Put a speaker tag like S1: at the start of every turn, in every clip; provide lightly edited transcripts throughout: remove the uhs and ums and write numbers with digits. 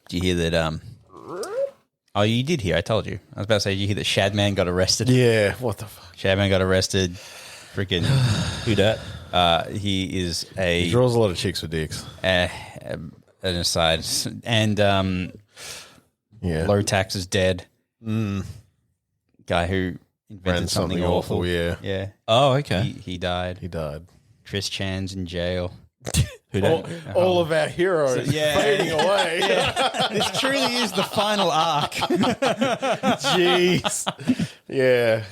S1: Did you hear that? Oh, you did hear. I told you. I was about to say, did you hear that Shadman got arrested?
S2: Yeah, what the fuck?
S1: Shadman got arrested. Freaking who dat? He is
S2: He draws a lot of chicks with dicks.
S1: an aside. And Low Tax is dead. Guy who invented something awful. Yeah.
S3: Oh, okay.
S1: He died.
S2: He died.
S1: Chris Chan's in jail.
S2: All of our heroes fading away.
S1: This truly is the final arc.
S2: Jeez. Yeah.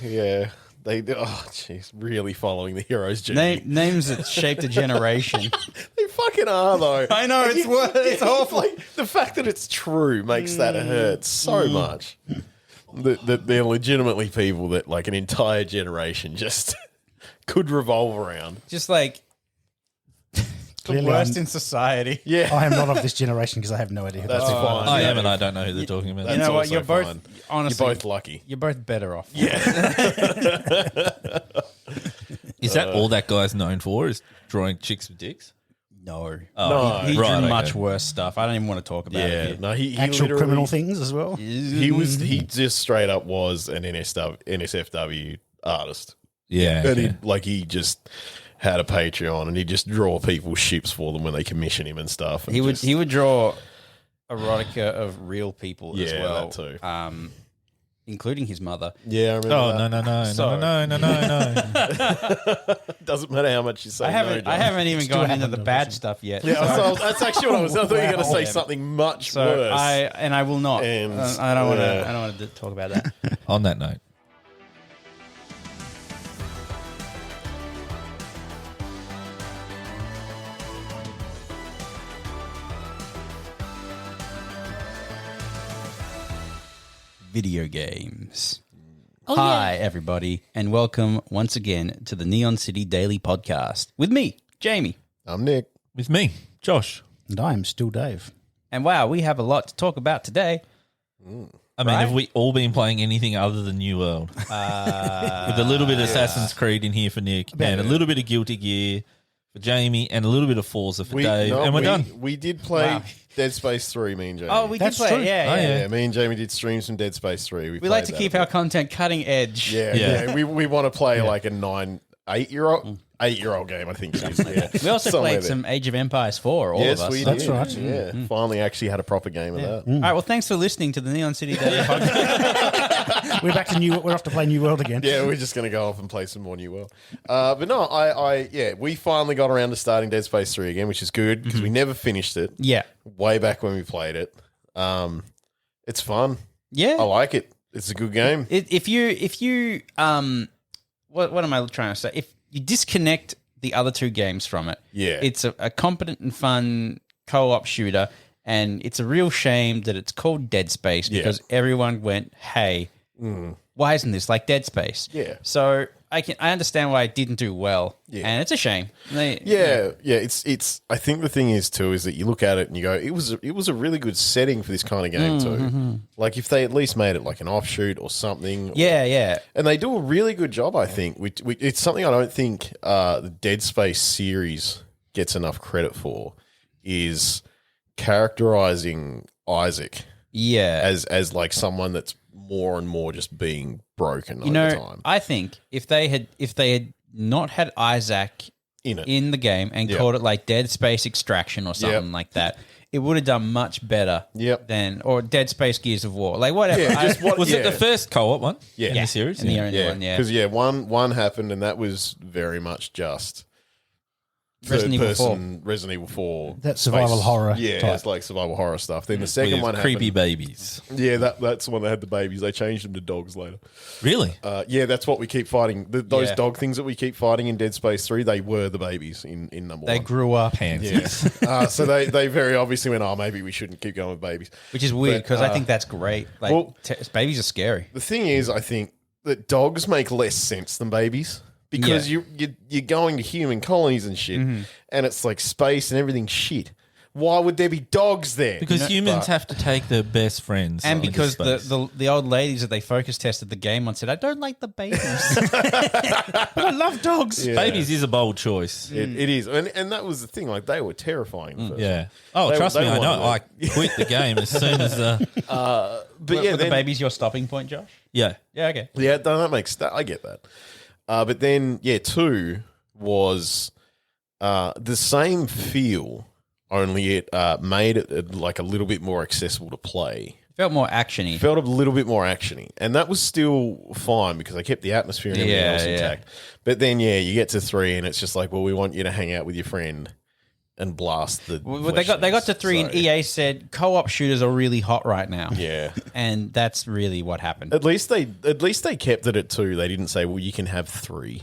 S2: Jeez, really following the hero's journey.
S1: Names that shaped a generation.
S2: They fucking are, though.
S1: I know, it's awful.
S2: Like, the fact that it's true makes that hurt so much. That they're legitimately people that, like, an entire generation just could revolve around.
S1: Just like the worst in society.
S2: Yeah.
S4: I am not of this generation because I have no idea who
S2: That's
S4: that is.
S2: fine.
S3: I am, and I don't know who they're talking about.
S1: You know what?
S2: also
S1: You're both
S2: fine.
S1: honestly.
S2: You're both lucky.
S1: You're both better off.
S2: Yeah.
S3: Is that all that guy's known for? Is drawing chicks with dicks?
S1: No.
S2: No.
S1: He
S3: Right,
S1: drew much
S3: okay.
S1: worse stuff. I don't even want to talk about it. here.
S2: No, he
S4: Actual
S2: literally-
S4: criminal things as well.
S2: He just straight up was an NSFW artist.
S3: Yeah.
S2: And he just had a Patreon and he'd just draw people's ships for them when they commission him and stuff. And
S1: He would draw erotica of real people as
S2: Yeah,
S1: well.
S2: that too.
S1: Including his mother.
S2: Yeah, I remember
S3: Oh,
S2: that.
S3: no.
S2: Doesn't matter how much you say.
S1: I haven't even
S4: Still
S1: gone into
S4: haven't
S1: the
S4: done
S1: bad
S4: it.
S1: stuff yet.
S2: Yeah, so that's actually what I was. I thought you were going to say
S1: Wow.
S2: something much
S1: So
S2: worse.
S1: I will not.
S2: And,
S1: I don't want to. I don't want to talk about that.
S3: On that note.
S1: Video games. Hi, everybody, and welcome once again to the Neon City Daily Podcast with me, Jamie.
S2: I'm Nick.
S3: With me, Josh.
S4: And I am still Dave.
S1: And wow, we have a lot to talk about today.
S3: I mean, have we all been playing anything other than New World? With a little bit of Assassin's Creed in here for Nick, and a little bit of Guilty Gear for Jamie, and a little bit of Forza for Dave, and we're done.
S2: We did play
S1: Wow.
S2: Dead Space 3, me and Jamie.
S1: Oh, we did
S4: That's
S1: play.
S4: true.
S1: Yeah,
S3: Oh,
S1: yeah.
S2: yeah, me and Jamie did streams from Dead Space 3.
S1: We like to keep our content cutting edge.
S2: Yeah. We want to play like a 8-year-old game, I think it is. Yeah.
S1: We also
S2: Somewhere
S1: played
S2: there.
S1: some Age of Empires 4, all
S2: Yes,
S1: of us.
S2: we
S4: That's
S2: did.
S4: right.
S2: Yeah, finally actually had a proper game of that.
S1: All right, well, thanks for listening to the Neon City Daily Podcast.
S4: We're back to We're off to play New World again.
S2: Yeah, we're just going to go off and play some more New World. But no, we finally got around to starting Dead Space 3 again, which is good because we never finished it.
S1: Yeah.
S2: Way back when we played it. It's fun.
S1: Yeah.
S2: I like it. It's a good game.
S1: If you what am I trying to say? If you disconnect the other two games from it,
S2: Yeah.
S1: it's a competent and fun co-op shooter, and it's a real shame that it's called Dead Space because everyone went, "Hey, why isn't this like Dead Space?"
S2: Yeah.
S1: So I understand why it didn't do well, and it's a shame.
S2: It's. I think the thing is too is that you look at it and you go, it was a really good setting for this kind of game too. Like if they at least made it like an offshoot or something.
S1: Yeah.
S2: And they do a really good job, I think. Which it's something I don't think the Dead Space series gets enough credit for is characterizing Isaac as like someone that's more and more just being broken over time.
S1: I think if they had not had Isaac in the game and called it like Dead Space Extraction or something like that, it would have done much better than or Dead Space Gears of War, like whatever.
S3: Was it the first co-op one? In the series?
S1: And the only one,
S2: Because one happened and that was very much just
S1: Resident Evil 4.
S2: Resident Evil 4.
S4: That survival horror
S2: Yeah,
S4: type.
S2: it's like survival horror stuff. Then the second
S3: With
S2: one
S3: creepy
S2: happened.
S3: babies.
S2: Yeah, that's the one that had the babies. They changed them to dogs later.
S3: Really?
S2: Yeah, that's what we keep fighting. Those dog things that we keep fighting in Dead Space 3, they were the babies in number
S1: They
S2: one.
S1: grew up,
S3: Pansies.
S2: So they very obviously went, maybe we shouldn't keep going with babies.
S1: which is weird
S2: But,
S1: because I think that's great. Like
S2: well-
S1: babies are scary.
S2: The thing is, I think that dogs make less sense than babies because you're going to human colonies and shit, and it's like space and everything's shit. why would there be dogs there?
S3: Because humans have to take their best friends.
S1: And
S3: into
S1: because
S3: space.
S1: the old ladies that they focus tested the game on said, I don't like the babies. But I love dogs.
S2: Yeah.
S3: Babies is a bold choice.
S2: It is. And that was the thing. Like, they were terrifying. First.
S3: Yeah. Oh, trust me, I know. I quit the game as soon as...
S1: But were the babies your stopping point, Josh?
S3: yeah.
S1: Yeah, okay.
S2: Yeah, that makes that. I get that. But then, 2 was the same feel, only it made it like a little bit more accessible to play.
S1: Felt more actiony.
S2: Felt a little bit more actiony, and that was still fine because they kept the atmosphere and everything else intact. But then, you get to 3, and it's just like, well, we want you to hang out with your friend and blast the.
S1: Well, they got to 3, and EA said co-op shooters are really hot right now.
S2: Yeah,
S1: and that's really what happened.
S2: At least they kept it at 2. They didn't say, well, you can have 3,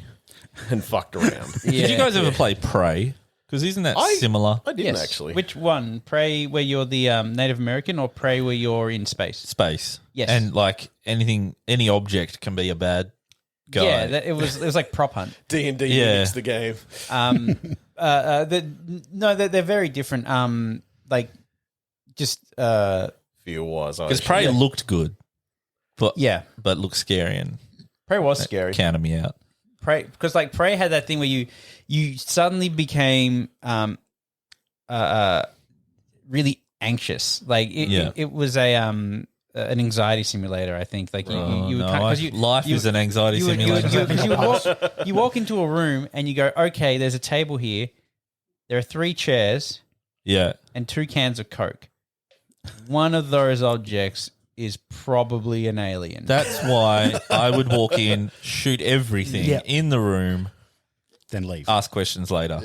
S2: and fucked around.
S3: Did you guys ever play Prey? Because isn't that similar?
S2: I didn't actually.
S1: Which one? Prey where you're the Native American, or Prey where you're in space?
S3: Space.
S1: Yes.
S3: And like any object can be a bad guy.
S1: Yeah, it was like Prop Hunt.
S2: D&D mimics the game.
S1: They're very different.
S2: Feel-wise.
S3: Because Prey looked good. But looked scary and
S1: Prey was scary.
S3: Counted me out.
S1: Prey, because like Prey had that thing where you suddenly became really anxious. Like it was an anxiety simulator. I think like
S3: life is an anxiety simulator.
S1: You walk into a room and you go, okay, there's a table here. There are 3 chairs.
S3: Yeah.
S1: And 2 cans of Coke. One of those objects is probably an alien.
S3: That's why I would walk in, shoot everything in the room,
S4: then leave.
S3: Ask questions later.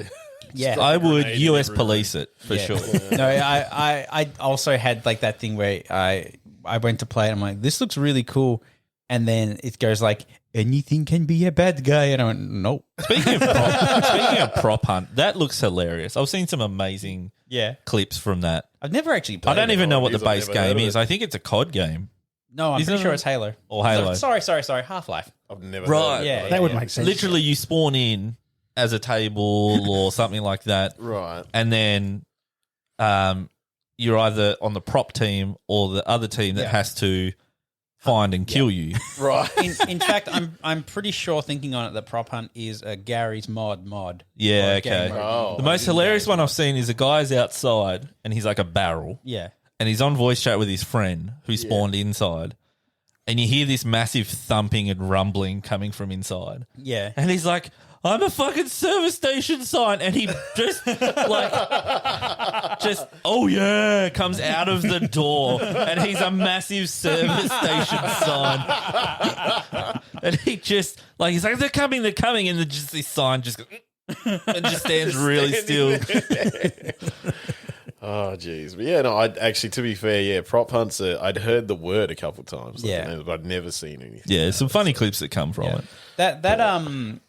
S1: Yeah,
S3: I would US police it for sure.
S1: No, I also had like that thing where I went to play it. I'm like, this looks really cool, and then it goes like, anything can be a bad guy, and I went, nope.
S3: Speaking of prop hunt, that looks hilarious. I've seen some amazing clips from that.
S1: I've never actually played
S3: I don't even know what the base
S2: I've
S3: game is. I think it's a COD game.
S1: No, I'm pretty sure it's Halo.
S3: Or Halo.
S1: Sorry. Half-Life.
S2: I've never
S3: Right.
S1: Yeah,
S4: that would make sense.
S3: Literally, you spawn in as a table or something like that.
S2: Right.
S3: And then you're either on the prop team or the other team that has to find and kill you.
S2: Right.
S1: In fact, I'm pretty sure, thinking on it, that Prop Hunt is a Gary's mod.
S3: Yeah,
S1: or game
S3: okay.
S1: mode.
S3: The most hilarious one I've seen is a guy's outside and he's like a barrel.
S1: Yeah.
S3: And he's on voice chat with his friend who spawned inside. And you hear this massive thumping and rumbling coming from inside.
S1: Yeah.
S3: And he's like, I'm a fucking service station sign. And he just oh yeah, comes out of the door and he's a massive service station sign. And he just, like, he's like, they're coming. And then just this sign just goes, and just stands really still.
S2: Oh, jeez. But yeah, no, I'd actually, to be fair, prop hunts, I'd heard the word a couple of times. But I'd never seen anything.
S3: Yeah, some funny clips that come from it.
S1: That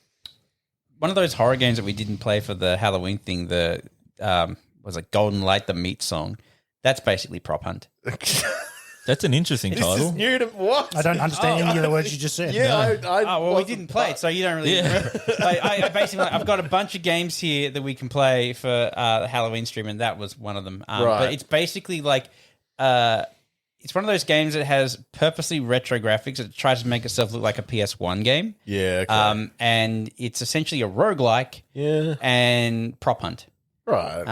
S1: one of those horror games that we didn't play for the Halloween thing, the was it Golden Light, the meat song? That's basically Prop Hunt.
S3: That's an interesting
S2: This
S3: title.
S2: is new to what?
S4: I don't understand any of the words you just said.
S2: Yeah,
S1: well, we didn't play it, so you don't really remember. I basically, I've got a bunch of games here that we can play for the Halloween stream, and that was one of them. But it's basically like, it's one of those games that has purposely retro graphics. It tries to make itself look like a PS1 game.
S2: Yeah. Okay.
S1: And it's essentially a roguelike.
S2: Yeah.
S1: And Prop Hunt.
S2: Right.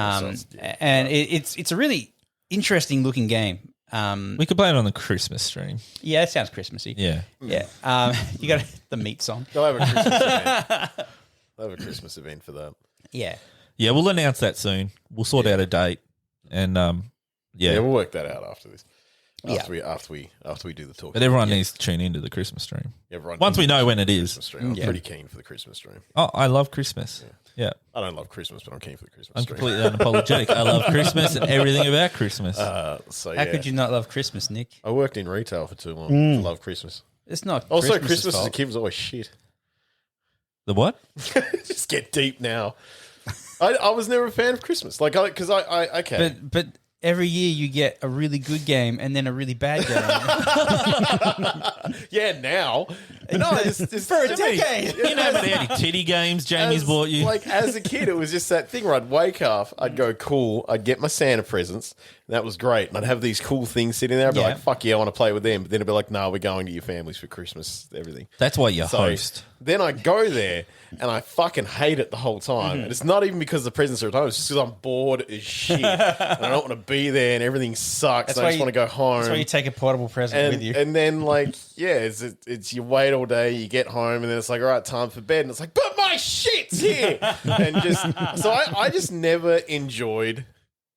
S1: And it's a really interesting looking game.
S3: We could play it on the Christmas stream.
S1: Yeah, it sounds Christmassy.
S3: Yeah.
S1: Yeah. You got the meat song.
S2: They'll have a Christmas event. They'll have a Christmas event for that.
S1: Yeah.
S3: Yeah, we'll announce that soon. We'll sort out a date. And
S2: we'll work that out after this. After we do the talk.
S3: But everyone needs to tune into the Christmas stream.
S2: Everyone
S3: once we know when it is.
S2: I'm pretty keen for the Christmas stream.
S3: Oh, I love Christmas. Yeah.
S2: I don't love Christmas, but I'm keen for the Christmas
S3: I'm
S2: stream.
S3: completely unapologetic. I love Christmas and everything about Christmas.
S1: How could you not love Christmas, Nick?
S2: I worked in retail for too long. I love Christmas.
S1: It's not.
S2: Also, Christmas as a kid was always shit.
S3: The what?
S2: Just get deep now. I was never a fan of Christmas. Because okay.
S1: But every year you get a really good game and then a really bad game.
S2: Yeah, now. No, it's
S1: for a decade.
S3: You know about any titty games Jamie's bought you?
S2: Like, as a kid, it was just that thing where I'd wake up, I'd go, cool, I'd get my Santa presents, and that was great. And I'd have these cool things sitting there. I'd be like, fuck yeah, I want to play with them. But then it'd be like, no, we're going to your families for Christmas, everything.
S3: That's why you host.
S2: Then I go there, and I fucking hate it the whole time. And it's not even because the presents are at home. It's just because I'm bored as shit. And I don't want to be there, and everything sucks. And I just want to go home.
S1: That's why you take a portable present with you.
S2: And then, like, it's you wait all day, you get home, and then it's like, all right, time for bed. And it's like, but my shit's here. And just, so I just never enjoyed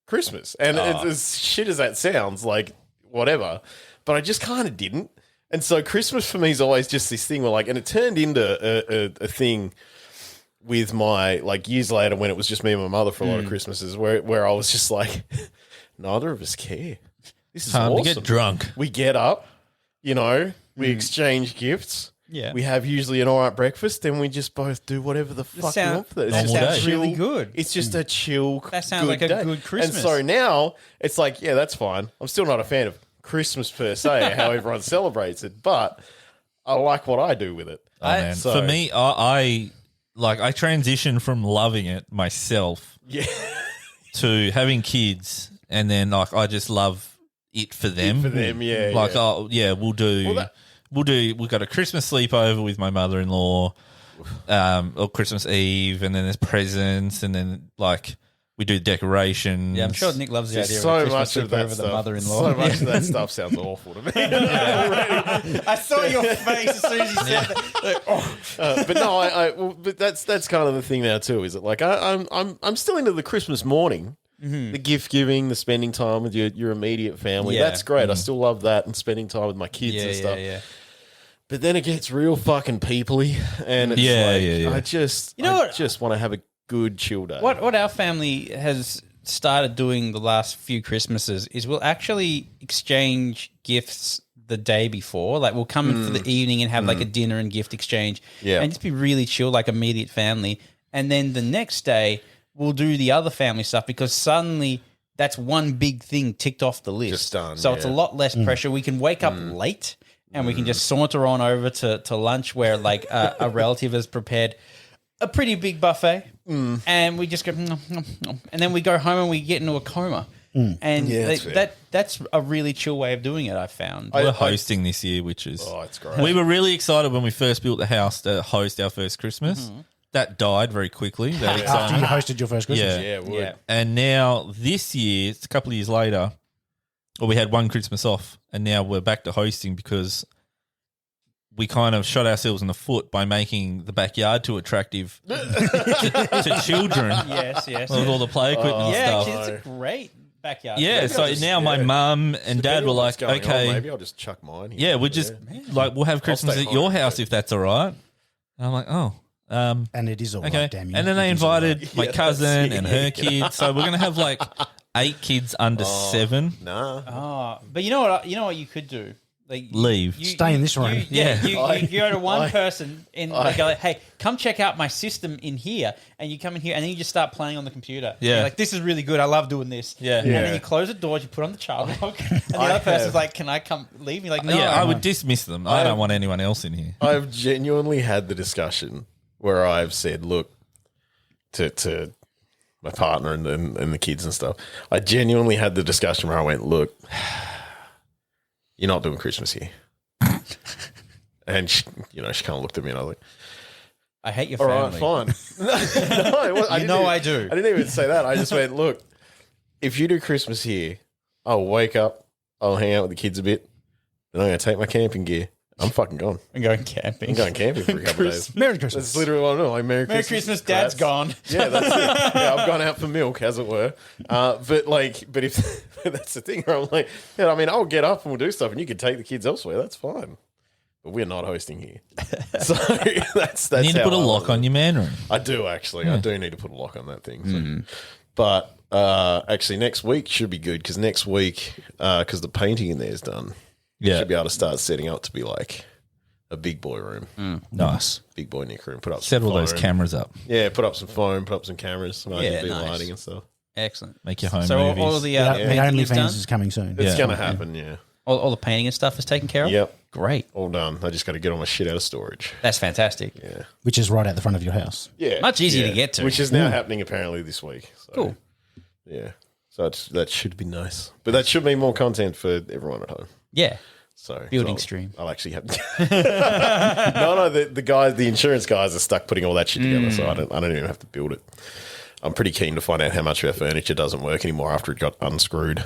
S2: Christmas. And as shit as that sounds, like, whatever. But I just kind of didn't. And so Christmas for me is always just this thing where, like, and it turned into a thing with my, like, years later when it was just me and my mother for a lot of Christmases where I was just like, neither of us care. This is
S3: Time
S2: awesome.
S3: to get drunk.
S2: We get up, you know, we exchange gifts.
S1: Yeah.
S2: We have usually an all right breakfast, and we just both do whatever the fuck we want for it.
S1: That sounds really good.
S2: It's just a chill,
S1: that sounds
S2: good
S1: like a
S2: day.
S1: good Christmas.
S2: And so now it's like, yeah, that's fine. I'm still not a fan of Christmas per se, how everyone celebrates it, but I like what I do with it.
S3: Oh, man.
S2: So-
S3: For me, I transitioned from loving it myself to having kids, and then like I just love it for them.
S2: Yeah.
S3: Like,
S2: yeah.
S3: we'll got a Christmas sleepover with my mother-in-law, or Christmas Eve, and then there's presents, and then like we do decorations.
S1: Yeah, I'm sure Nick loves the idea
S2: so
S1: of a
S2: much
S1: Christmas
S2: of that
S1: sleepover with the
S2: stuff.
S1: mother-in-law.
S2: So much of that stuff sounds awful to me.
S1: I saw your face as soon as you said that.
S2: But no, but that's kind of the thing now too. Is it like I'm still into the Christmas morning, the gift giving, the spending time with your immediate family.
S1: Yeah.
S2: That's great. I still love that, and spending time with my kids and stuff.
S1: Yeah.
S2: But then it gets real fucking peoply, and it's I just want to have a good chill day.
S1: What our family has started doing the last few Christmases is we'll actually exchange gifts the day before. Like we'll come in for the evening and have like a dinner and gift exchange, and just be really chill, like immediate family. And then the next day we'll do the other family stuff because suddenly that's one big thing ticked off the list.
S2: Just done,
S1: so it's a lot less pressure. We can wake up late and we can just saunter on over to lunch where like a relative has prepared a pretty big buffet, and we just go, and then we go home and we get into a coma. And that's a really chill way of doing it, I found.
S3: We're hosting this year, which is...
S2: Oh, it's great.
S3: We were really excited when we first built the house to host our first Christmas. That died very quickly. That
S4: After you hosted your first Christmas.
S3: Yeah.
S2: it would.
S3: And now this year, it's a couple of years later, we had one Christmas off, and now we're back to hosting because we kind of shot ourselves in the foot by making the backyard too attractive to children.
S1: Yes.
S3: With all the play equipment and stuff.
S1: Actually, it's a great backyard.
S3: Yeah, so now my mum and dad were like, okay.
S2: Maybe I'll just chuck mine here.
S3: Yeah, we'll just, like, we'll have Christmas
S2: stay
S3: at your
S2: home.
S3: house if that's all right. And I'm like, oh.
S4: And it is all
S3: Okay.
S4: right, damn you.
S3: And then they
S4: It is all
S3: invited
S4: right.
S3: my cousin and her kids. So we're going to have like 8 kids under 7.
S2: Nah.
S1: But you know what you could do? Like
S3: Leave.
S4: Stay in this room.
S1: You go to one person and they go like, hey, come check out my system in here, and you come in here and then you just start playing on the computer.
S3: Yeah.
S1: You're like, this is really good. I love doing this.
S3: Yeah.
S1: And then you close the doors, you put on the child lock, and the other person's like, can I come leave? You're like, no.
S3: I would dismiss them. I don't want anyone else in here.
S2: I've genuinely had the discussion where I've said, look, to my partner and the kids and stuff, I genuinely had the discussion where I went, look, you're not doing Christmas here. And she kind of looked at me and I was like,
S1: I hate your
S2: all
S1: family.
S2: right, fine. I do. I didn't even say that. I just went, look, if you do Christmas here, I'll wake up, I'll hang out with the kids a bit, then I'm going to take my camping gear. I'm fucking gone.
S1: I'm going camping.
S2: I'm going camping for a couple of days.
S4: Merry Christmas.
S2: That's literally what I'm doing. Like, Merry
S1: Christmas, Dad's gone.
S2: Yeah, that's it. Yeah, I've gone out for milk, as it were. But if that's the thing where I'm like, I mean, I'll get up and we'll do stuff, and you can take the kids elsewhere. That's fine. But we're not hosting here. So that's
S3: You need to
S2: how
S3: put a
S2: I
S3: lock
S2: was.
S3: on your man room.
S2: I do, actually. I do need to put a lock on that thing. So. But actually, next week should be good because next week, because the painting in there is done, should be able to start setting up to be like a big boy room.
S3: Nice.
S2: Big boy Nick room. Put up
S3: Set
S2: some
S3: all those
S2: foam.
S3: cameras up.
S2: Yeah, put up some foam, put up some cameras, some RGB
S1: nice.
S2: lighting and stuff.
S1: Excellent.
S3: Make your home
S1: So
S3: movies.
S1: all of the
S4: The
S1: painting is done?
S4: OnlyFans is coming soon.
S2: It's going to happen, yeah.
S1: All the painting and stuff is taken care of?
S2: Yep.
S1: Great.
S2: All done. I just got to get all my shit out of storage.
S1: That's fantastic.
S2: Yeah.
S4: Which is right at the front of your house.
S2: Yeah.
S1: Much easier to get to.
S2: Which is now happening apparently this week. So,
S1: Cool.
S2: Yeah. So that should be nice. But that should be more content for everyone at home.
S1: Yeah.
S2: So
S1: Building stream.
S2: I'll actually have No, the insurance guys are stuck putting all that shit together, so I don't even have to build it. I'm pretty keen to find out how much of our furniture doesn't work anymore after it got unscrewed.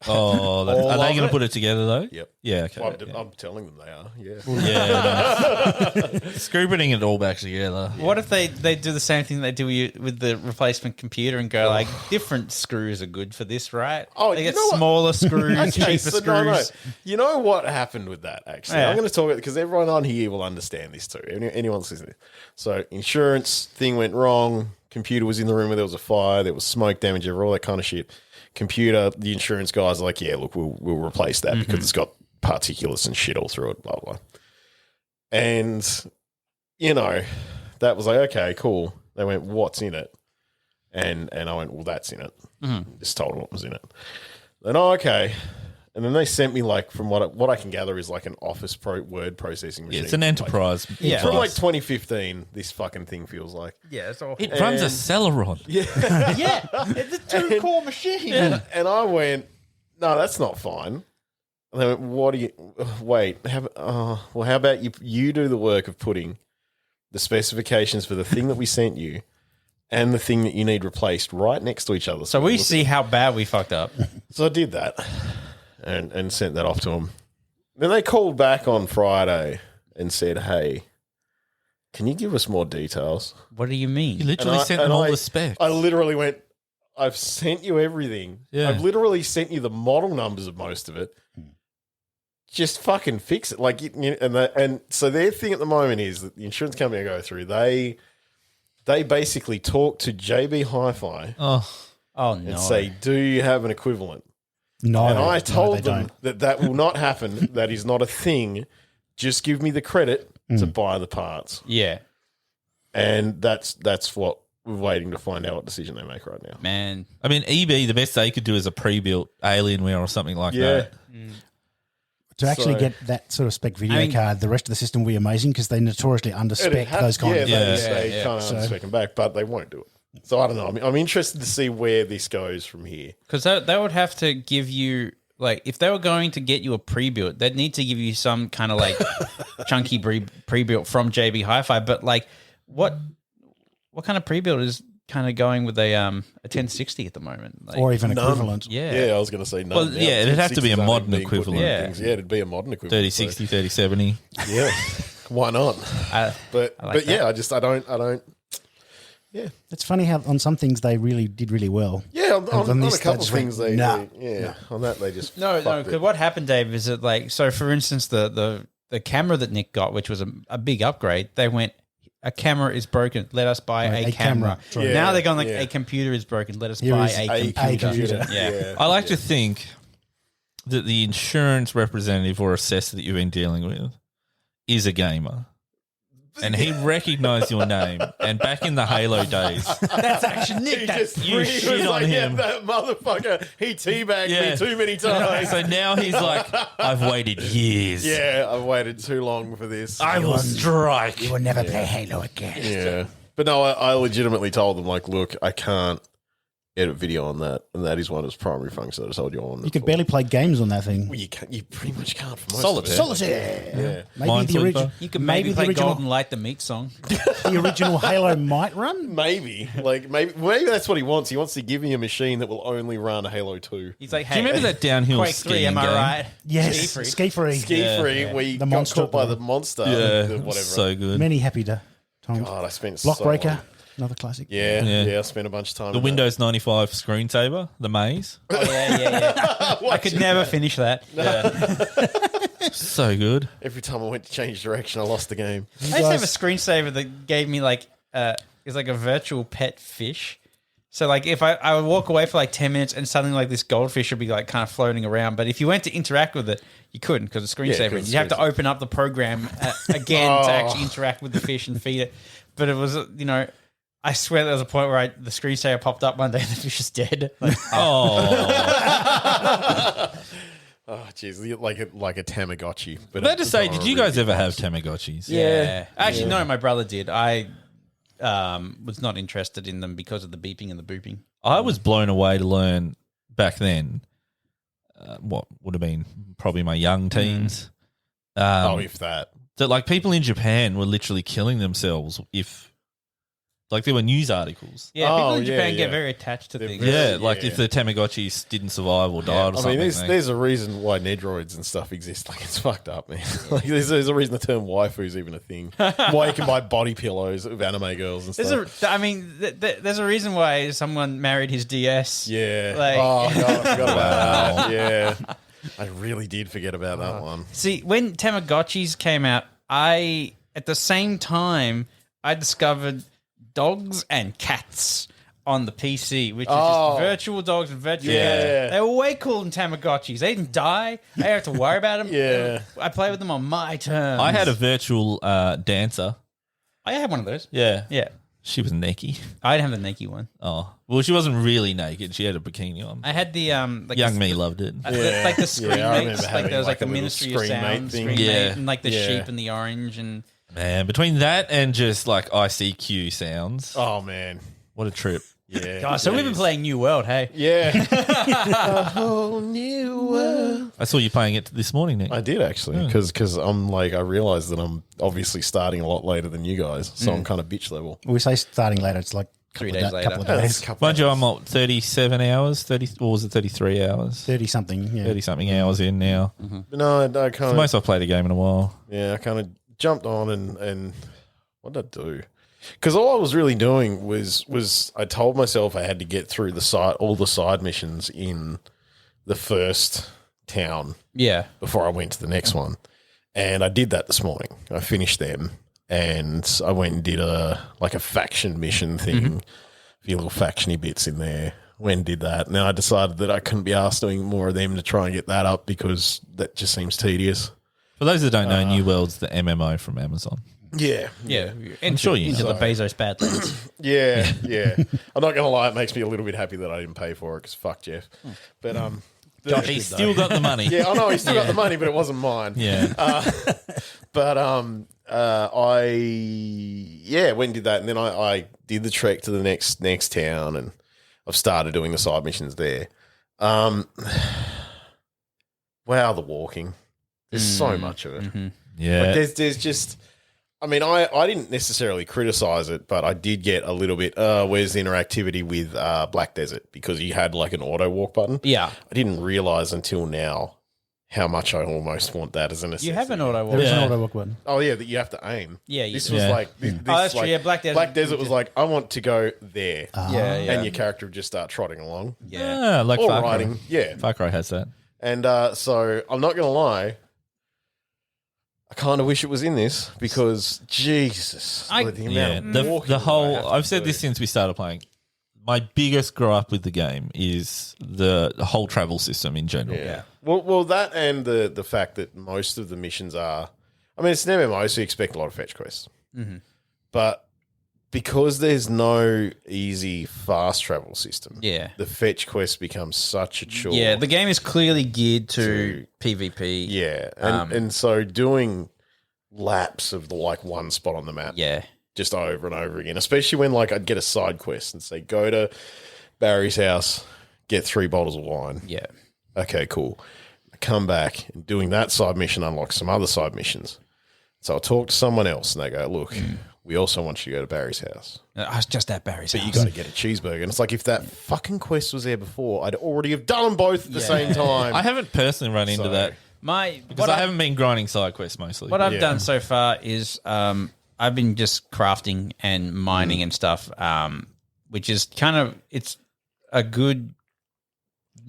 S3: Oh, are they going to put it together though?
S2: Yep.
S3: Yeah. Okay.
S2: Well, I'm telling them they are. Yeah.
S3: Yeah. Screw putting it all back together.
S1: What if they do the same thing they do with the replacement computer and go like, different screws are good for this, right?
S2: Oh,
S1: they
S2: you
S1: get
S2: know what?
S1: smaller screws, cheaper
S2: So
S1: screws.
S2: You know what happened with that, actually?
S1: Yeah.
S2: I'm going to talk about it because everyone on here will understand this too. Anyone listening. So insurance thing went wrong. Computer was in the room where there was a fire. There was smoke damage, all that kind of shit. Computer, the insurance guys are like, yeah, look, we'll replace that because it's got particulates and shit all through it, blah, blah. And, that was like, okay, cool. They went, what's in it? And I went, well, that's in it. Just told them what was in it. Then, okay. And then they sent me, like, from what I can gather is like an Office word processing machine.
S3: Yeah, it's an enterprise.
S1: Yeah.
S2: From like 2015, this fucking thing feels like.
S1: Yeah, it's all.
S3: It runs a Celeron.
S1: Yeah, it's a two-core machine.
S2: And I went, no, that's not fine. And they went, what do you, wait, how about you do the work of putting the specifications for the thing that we sent you and the thing that you need replaced right next to each other.
S1: So we see how bad we fucked up.
S2: So I did that and sent that off to them. Then they called back on Friday and said, hey, can you give us more details?
S1: What do you mean?
S3: You literally sent them all the specs.
S2: I literally went, I've sent you everything.
S3: Yeah.
S2: I've literally sent you the model numbers of most of it. Just fucking fix it. Like, and so their thing at the moment is that the insurance company I go through, they basically talk to JB Hi-Fi
S1: Oh no!
S2: and say, do you have an equivalent?
S4: No,
S2: And I told
S4: they
S2: them
S4: don't.
S2: that will not happen. That is not a thing. Just give me the credit to buy the parts.
S1: Yeah,
S2: And that's what we're waiting to find out what decision they make right now.
S1: man.
S3: I mean, EB, the best they could do is a pre-built Alienware or something like that.
S4: To actually
S2: So-
S4: get that sort of spec video
S1: I mean-
S4: card, the rest of the system will be amazing because they notoriously underspec those kind of
S2: they,
S4: things.
S2: they kind of underspec them back, but they won't do it. So I don't know. I'm interested to see where this goes from here.
S1: Because they would have to give you, like, if they were going to get you a pre-built, they'd need to give you some kind of, like, chunky pre-built from JB Hi-Fi. But, like, what kind of pre-built is kind of going with a 1060 at the moment? Like,
S4: Or even
S2: None.
S4: equivalent.
S1: yeah.
S2: Yeah, I was going to say none.
S3: Well,
S2: now.
S3: yeah, it'd have to be a
S2: 1060s aren't
S3: modern
S2: being put in
S3: equivalent.
S1: Yeah.
S2: things. Yeah, it'd be a modern equivalent.
S3: 3060, 3070.
S2: So, yeah. Why not? But
S1: I like
S2: but yeah,
S1: that.
S2: I don't. Yeah.
S4: It's funny how on some things they really did really well.
S2: Yeah, on
S4: this,
S2: a couple
S4: they
S2: of
S4: just
S2: things
S4: went,
S2: they
S4: nah.
S2: on that they just
S1: No,
S2: fucked
S1: because
S2: it.
S1: what happened, Dave, is that, like, so for instance, the camera that Nick got, which was a big upgrade, they went, a camera is broken, let us buy
S4: Right,
S1: a
S4: a
S1: camera.
S4: camera.
S2: Yeah,
S1: Now they're going like,
S2: yeah.
S1: a computer is broken, let us
S4: Here
S1: buy
S4: is
S1: a
S4: a
S1: computer.
S4: computer.
S1: Yeah.
S3: I like to think that the insurance representative or assessor that you've been dealing with is a gamer. And he recognised your name. And back in the Halo days,
S1: That's actually Nick.
S3: you shit on him.
S2: that motherfucker, he teabagged
S3: Yeah.
S2: me too many times.
S3: so now he's like, I've waited years.
S2: Yeah, I've waited too long for this.
S3: I will strike.
S4: You will never play Halo again.
S2: Yeah. But no, I legitimately told them, like, look, I can't edit video on that, and that is one of its primary functions that I told you on.
S4: You could barely play games on that thing.
S2: Well, you pretty much can't for most
S3: Solitaire.
S2: of it.
S4: Solitaire.
S2: Yeah.
S4: Maybe
S3: Minesweeper.
S4: the original.
S1: You could maybe
S4: the
S1: play
S4: original,
S1: Golden Light, the meat song.
S4: the original Halo might run.
S2: Maybe. Like, maybe that's what he wants. He wants to give me a machine that will only run Halo 2.
S1: He's like, hey,
S3: Do you remember that downhill
S1: Quake
S3: skiing
S1: 3, am I
S3: game?
S1: right?
S4: Yes,
S1: Ski free.
S4: ski free.
S2: Ski free, where you
S4: The
S2: got
S4: monster
S2: caught by
S4: one.
S2: the monster.
S3: Yeah,
S2: the whatever.
S3: so good.
S4: Many happy times.
S2: God, I spent so
S4: Blockbreaker,
S2: long.
S4: another classic.
S2: Yeah, I spent a bunch of time
S3: The
S2: in
S3: Windows 95 screensaver, the maze.
S1: Oh, yeah. I could never finish that.
S3: So good.
S2: that. Every time I went to change direction, I lost the game.
S1: I used to have a screensaver that gave me like it's like a virtual pet fish. So like if I would walk away for like 10 minutes and suddenly like this goldfish would be like kind of floating around. But if you went to interact with it, you couldn't because it's screensaver.
S2: because
S1: You have to
S2: screensaver.
S1: open up the program again to actually interact with the fish and feed it. But it was, I swear there was a point where the screensaver popped up one day and the fish is dead. Like,
S3: Oh,
S2: Oh, jeez, like a Tamagotchi. But
S3: But to say, did you guys ever have Tamagotchis?
S1: Yeah. Actually, no, my brother did. I was not interested in them because of the beeping and the booping.
S3: I was blown away to learn back then. What would have been probably my young teens.
S2: If that.
S3: That like people in Japan were literally killing themselves if, like, there were news articles.
S1: Yeah, people in Japan get very attached to things.
S3: If the Tamagotchis didn't survive or died or something.
S2: There's a reason why Nedroids and stuff exist. Like, it's fucked up, man. Like, there's a reason the term waifu is even a thing. Why you can buy body pillows of anime girls and stuff.
S1: There's a reason why someone married his DS.
S2: Yeah.
S1: Like,
S2: oh, God, I forgot about that. Yeah. I really did forget about that one.
S1: See, when Tamagotchis came out, at the same time, I discovered dogs and cats on the PC, which is just virtual dogs and virtual cats. They were way cooler than Tamagotchis. They didn't die. I didn't have to worry about them.
S2: Yeah.
S1: I played with them on my terms.
S3: I had a virtual dancer.
S1: I had one of those.
S3: Yeah.
S1: Yeah.
S3: She was naked.
S1: I didn't have the naked one.
S3: Oh. Well, she wasn't really naked. She had a bikini on.
S1: I had the
S3: Young me loved it.
S1: like the screen mates.
S2: Like
S1: Like there was like the
S2: a little
S1: Ministry of
S2: screen mate
S1: Sound
S2: thing.
S1: screen
S3: Yeah.
S1: mate, and like the sheep and the orange and
S3: Man, between that and just like ICQ sounds.
S2: Oh, man.
S3: What a trip.
S2: Yeah.
S1: God, so we've been playing New World, hey?
S2: Yeah. A whole new world.
S3: I saw you playing it this morning, Nick.
S2: I did, actually, because I'm like, I realized that I'm obviously starting a lot later than you guys, so I'm kind of bitch level.
S4: We say starting later. It's like
S1: 3 days later.
S4: couple of days.
S3: Mind you, I'm at 37 hours, 30, or was it 33 hours?
S4: 30 something. Yeah.
S3: 30 something hours in now.
S2: But no, I
S3: The
S2: kind
S3: most
S2: of,
S3: I've played a game in a while.
S2: I kind of jumped on and what did I do? Because all I was really doing was I told myself I had to get through all the side missions in the first town before I went to the next one. And I did that this morning. I finished them and I went and did a faction mission thing, a few little factiony bits in there. Went and did that. Now I decided that I couldn't be asked doing more of them to try and get that up because that just seems tedious.
S3: For those that don't know, New World's the MMO from Amazon.
S2: Yeah.
S1: I'm
S3: sure you
S1: into
S3: know.
S1: the Bezos Badlands.
S2: Yeah. I'm not going to lie, it makes me a little bit happy that I didn't pay for it because fuck Jeff. But
S3: He's still got the money.
S2: yeah, I know he still got the money, but it wasn't mine.
S3: Yeah.
S2: But I went and did that, and then I did the trek to the next town, and I've started doing the side missions there. Wow, the walking. There's so much of it.
S3: Yeah.
S2: Like there's just, I mean, I didn't necessarily criticize it, but I did get a little bit, where's the interactivity with Black Desert? Because you had like an auto walk button.
S1: Yeah.
S2: I didn't realize until now how much I almost want that as an necessity.
S1: You have an auto walk.
S4: There is an auto walk button.
S2: Oh, yeah, that you have to aim.
S1: Yeah,
S2: This
S1: do.
S2: was
S3: Yeah.
S2: like, this,
S1: that's
S2: like,
S1: true. Yeah, Black Desert.
S2: Black Desert was like, I want to go there.
S1: Yeah.
S2: And your character would just start trotting along.
S3: Yeah, like
S2: Or
S3: Far Cry.
S2: riding. Yeah.
S3: Far Cry has that.
S2: And so I'm not going to lie. I kind of wish it was in this because Jesus, the amount
S3: Yeah,
S2: of walking
S3: the
S2: that I
S3: whole.
S2: have to
S3: I've said
S2: do.
S3: this since we started playing. My biggest gripe with the game is the whole travel system in general.
S2: Yeah. Well, that and the fact that most of the missions are, I mean, it's an MMO, so you expect a lot of fetch quests. But because there's no easy fast travel system, the fetch quest becomes such a chore.
S1: Yeah, the game is clearly geared to PvP.
S2: Yeah, and so doing laps of the like one spot on the map, just over and over again. Especially when like I'd get a side quest and say go to Barry's house, get 3 bottles of wine.
S1: Yeah,
S2: okay, cool. I come back and doing that side mission unlocks some other side missions. So I'll talk to someone else and they go, look, we also want you to go to Barry's house.
S1: I was just at Barry's
S2: But
S1: house.
S2: you got to get a cheeseburger. And it's like if that fucking quest was there before, I'd already have done them both at the same time.
S3: I haven't personally run into that because I haven't been grinding side quests mostly.
S1: What I've done so far is I've been just crafting and mining and stuff, which is kind of it's a good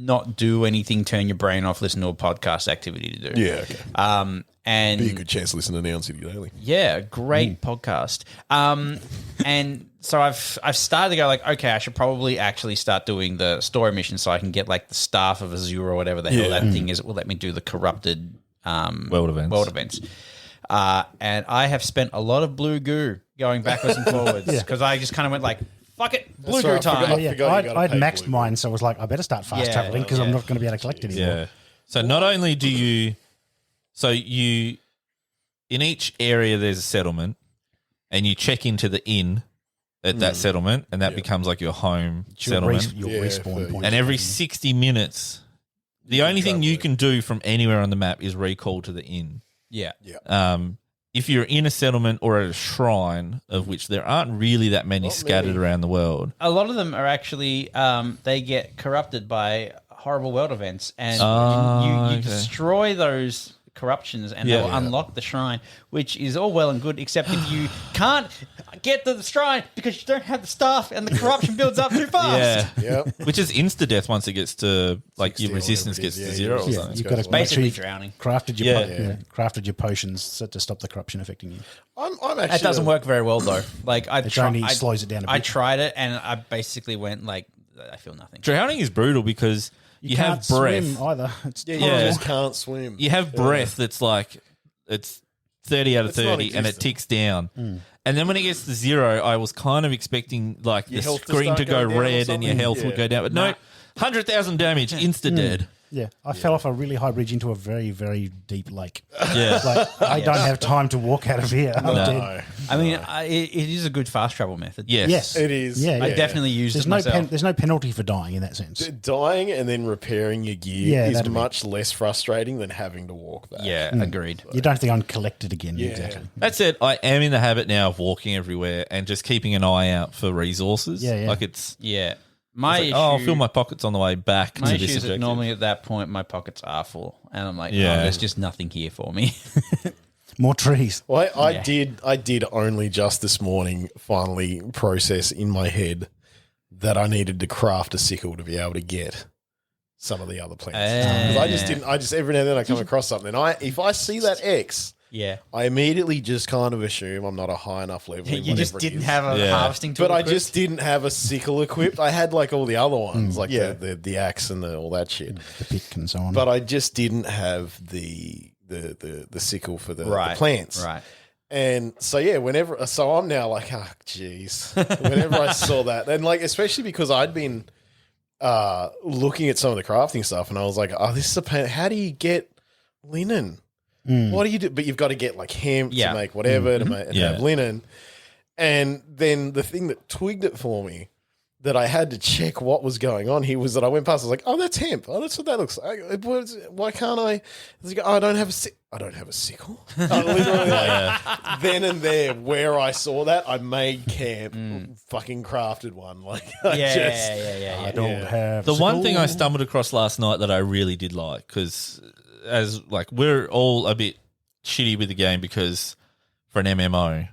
S1: not do anything, turn your brain off, listen to a podcast activity to do.
S2: Yeah, okay.
S1: And
S2: be a good chance to listen to Neon City Daily.
S1: Yeah, great podcast. And so I've started to go like, okay, I should probably actually start doing the story mission so I can get like the staff of Azure or whatever the hell that thing is. It will let me do the corrupted
S3: world events.
S1: And I have spent a lot of blue goo going backwards and forwards because I just kind of went like, fuck it, blue goo time.
S4: I'd maxed mine, so I was like, I better start fast traveling because I'm not going to be able to collect anymore.
S3: Yeah. So not only do you in each area there's a settlement, and you check into the inn at that settlement, and that becomes like your home settlement.
S4: Your respawn point.
S3: And every 60 minutes, the only thing you can do from anywhere on the map is recall to the inn.
S1: Yeah.
S3: If you're in a settlement or at a shrine, of which there aren't really that many scattered around the world.
S1: A lot of them are actually, they get corrupted by horrible world events, and you destroy those corruptions and they'll unlock the shrine, which is all well and good, except if you can't get to the shrine because you don't have the stuff and the corruption builds up too fast.
S3: Which is insta-death once it gets to, like, your resistance gets to 0 or something.
S4: You've got to
S1: basically drowning.
S4: Crafted your potions to stop the corruption affecting you.
S2: I'm actually
S1: that doesn't work very well, though. Like,
S4: it only slows it down a bit.
S1: I tried it and I basically went, like, I feel nothing.
S3: Drowning is brutal because you have breath.
S4: Swim either.
S2: You just can't swim.
S3: You have breath that's like, it's 30 out of 30 and it ticks down. And then when it gets to 0, I was kind of expecting like the screen to go red and your health would go down. But no, 100,000 damage, insta-dead.
S4: Yeah, I fell off a really high bridge into a very, very deep lake.
S3: Yeah.
S4: Like, I don't have time to walk out of here. I'm dead.
S1: I mean, it is a good fast travel method.
S3: Yes.
S2: It is.
S4: Yeah,
S1: I definitely used it myself.
S4: There's no penalty for dying in that sense.
S2: Dying and then repairing your gear is much less frustrating than having to walk back.
S1: Yeah, agreed.
S4: You don't think I'm collected again.
S2: Yeah.
S4: Exactly.
S3: That's it. I am in the habit now of walking everywhere and just keeping an eye out for resources.
S4: Yeah.
S3: Like it's...
S1: Yeah.
S3: I'll fill my pockets on the way back to
S1: My
S3: this
S1: issue is that
S3: objective.
S1: normally at that point my pockets are full, and I'm like, there's just nothing here for me.
S4: More trees.
S2: Well, I did only just this morning finally process in my head that I needed to craft a sickle to be able to get some of the other plants. 'Cause I just every now and then I come across something. And if I see that X, I immediately just kind of assume I'm not a high enough level.
S1: You just didn't have a harvesting tool.
S2: But I just didn't have a sickle equipped. I had like all the other ones, like the axe and all that shit,
S4: the pick and so on.
S2: But I just didn't have the sickle for the plants.
S1: Right.
S2: And so so I'm now like, oh jeez. Whenever I saw that, and like especially because I'd been looking at some of the crafting stuff, and I was like, oh, this is a pain. How do you get linen? What do you do? But you've got to get like hemp to make whatever to make, and have linen. And then the thing that twigged it for me that I had to check what was going on here was that I went past. I was like, "Oh, that's hemp. Oh, that's what that looks like. Why can't I?" I was like, "Oh, I don't have a sickle." I literally, like, then and there, where I saw that, I made camp, fucking crafted one. Like,
S4: I don't have
S3: the one thing I stumbled across last night that I really did like, because as like we're all a bit shitty with the game because for an MMO.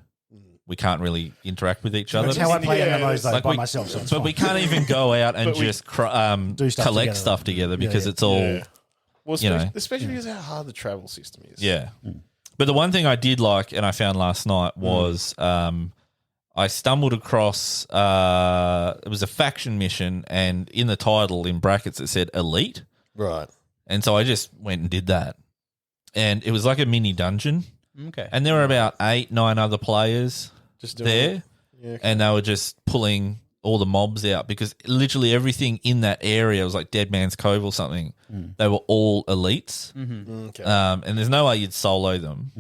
S3: We can't really interact with each other.
S4: That's how I play MMOs though,
S3: like
S4: by myself. So
S3: but we can't even go out and just collect stuff together because it's all,
S2: well, especially because how hard the travel system is.
S3: Yeah. But the one thing I did like and I found last night was I stumbled across, it was a faction mission and in the title, in brackets, it said Elite.
S2: Right.
S3: And so I just went and did that. And it was like a mini dungeon.
S1: Okay.
S3: And there were about 8-9 other players just there.
S2: Yeah, okay.
S3: And they were just pulling all the mobs out because literally everything in that area was like Dead Man's Cove or something. They were all elites.
S2: Okay.
S3: And there's no way you'd solo them.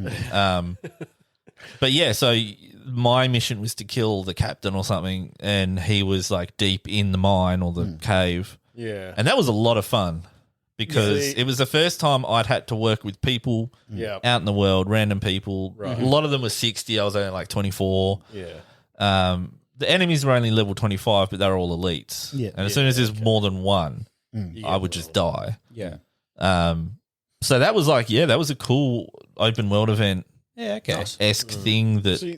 S3: But yeah, so my mission was to kill the captain or something, and he was like deep in the mine or the cave.
S2: Yeah.
S3: And that was a lot of fun. Because it was the first time I'd had to work with people out in the world, random people. Right. A lot of them were 60. I was only like 24.
S2: Yeah.
S3: The enemies were only level 25, but they were all elites.
S4: Yeah.
S3: And as soon as there's more than one, I would just die.
S1: Yeah.
S3: So that was like, that was a cool open world event.
S1: Yeah, okay.
S3: Esque thing that,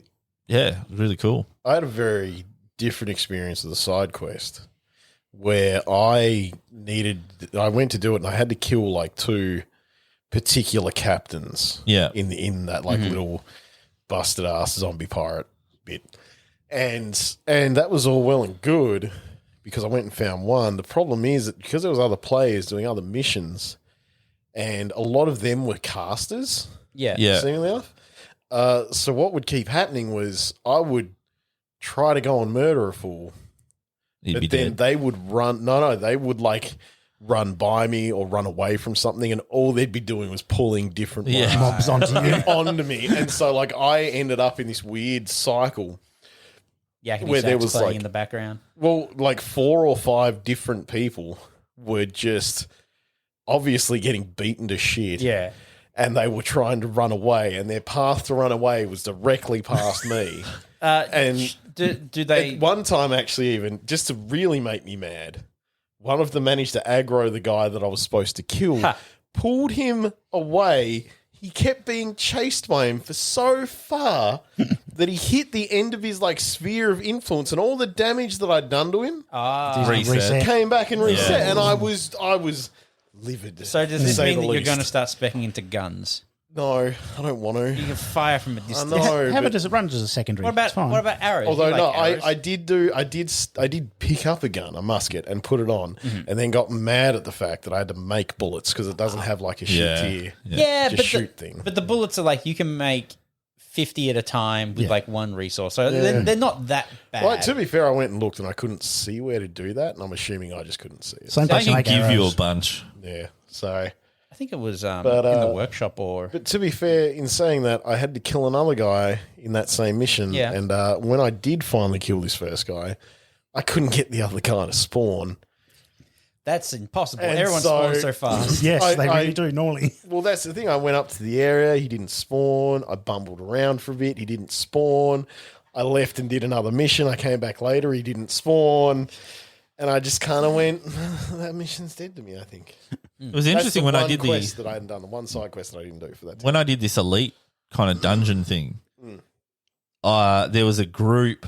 S3: really cool.
S2: I had a very different experience of the side quest. Where I went to do it and I had to kill like 2 particular captains.
S3: Yeah.
S2: In that like little busted ass zombie pirate bit. And that was all well and good because I went and found one. The problem is that because there was other players doing other missions and a lot of them were casters.
S1: Yeah.
S2: Seemingly enough. So what would keep happening was I would try to go and murder a fool. But then they would run. No, they would like run by me or run away from something, and all they'd be doing was pulling different
S4: mobs onto you.
S2: onto me. And so like I ended up in this weird cycle
S1: where there was playing in the background.
S2: Well, like 4 or 5 different people were just obviously getting beaten to shit.
S1: Yeah.
S2: And they were trying to run away, and their path to run away was directly past me. And
S1: do they...
S2: At one time, actually, even, just to really make me mad, one of them managed to aggro the guy that I was supposed to kill, pulled him away. He kept being chased by him for so far that he hit the end of his like sphere of influence, and all the damage that I'd done to him
S3: reset.
S2: came back and reset, and I was livid.
S1: So does this mean that you're going to start speccing into guns?
S2: No, I don't want to.
S1: You can fire from a distance.
S4: How about does it run as a secondary?
S1: What about arrows?
S2: Although I did pick up a gun, a musket, and put it on, and then got mad at the fact that I had to make bullets because it doesn't have like a shoot here.
S1: Yeah, but
S2: shoot thing.
S1: But the bullets are like you can make 50 at a time with like one resource, so they're not that bad.
S2: Well, to be fair, I went and looked, and I couldn't see where to do that, and I'm assuming I just couldn't see it.
S4: Same
S3: I can give you a bunch.
S2: Yeah, so.
S1: I think it was in the workshop
S2: But to be fair, in saying that, I had to kill another guy in that same mission.
S1: Yeah.
S2: And when I did finally kill this first guy, I couldn't get the other guy to spawn.
S1: That's impossible.
S2: And
S1: Everyone spawns so fast.
S4: Yes, they really do normally.
S2: Well, that's the thing. I went up to the area. He didn't spawn. I bumbled around for a bit. He didn't spawn. I left and did another mission. I came back later. He didn't spawn. And I just kind of went, that mission's dead to me, I think.
S3: It was interesting when I did
S2: the quest that I hadn't done, the one side quest that I didn't do for that.
S3: When I did this elite kind of dungeon thing, there was a group,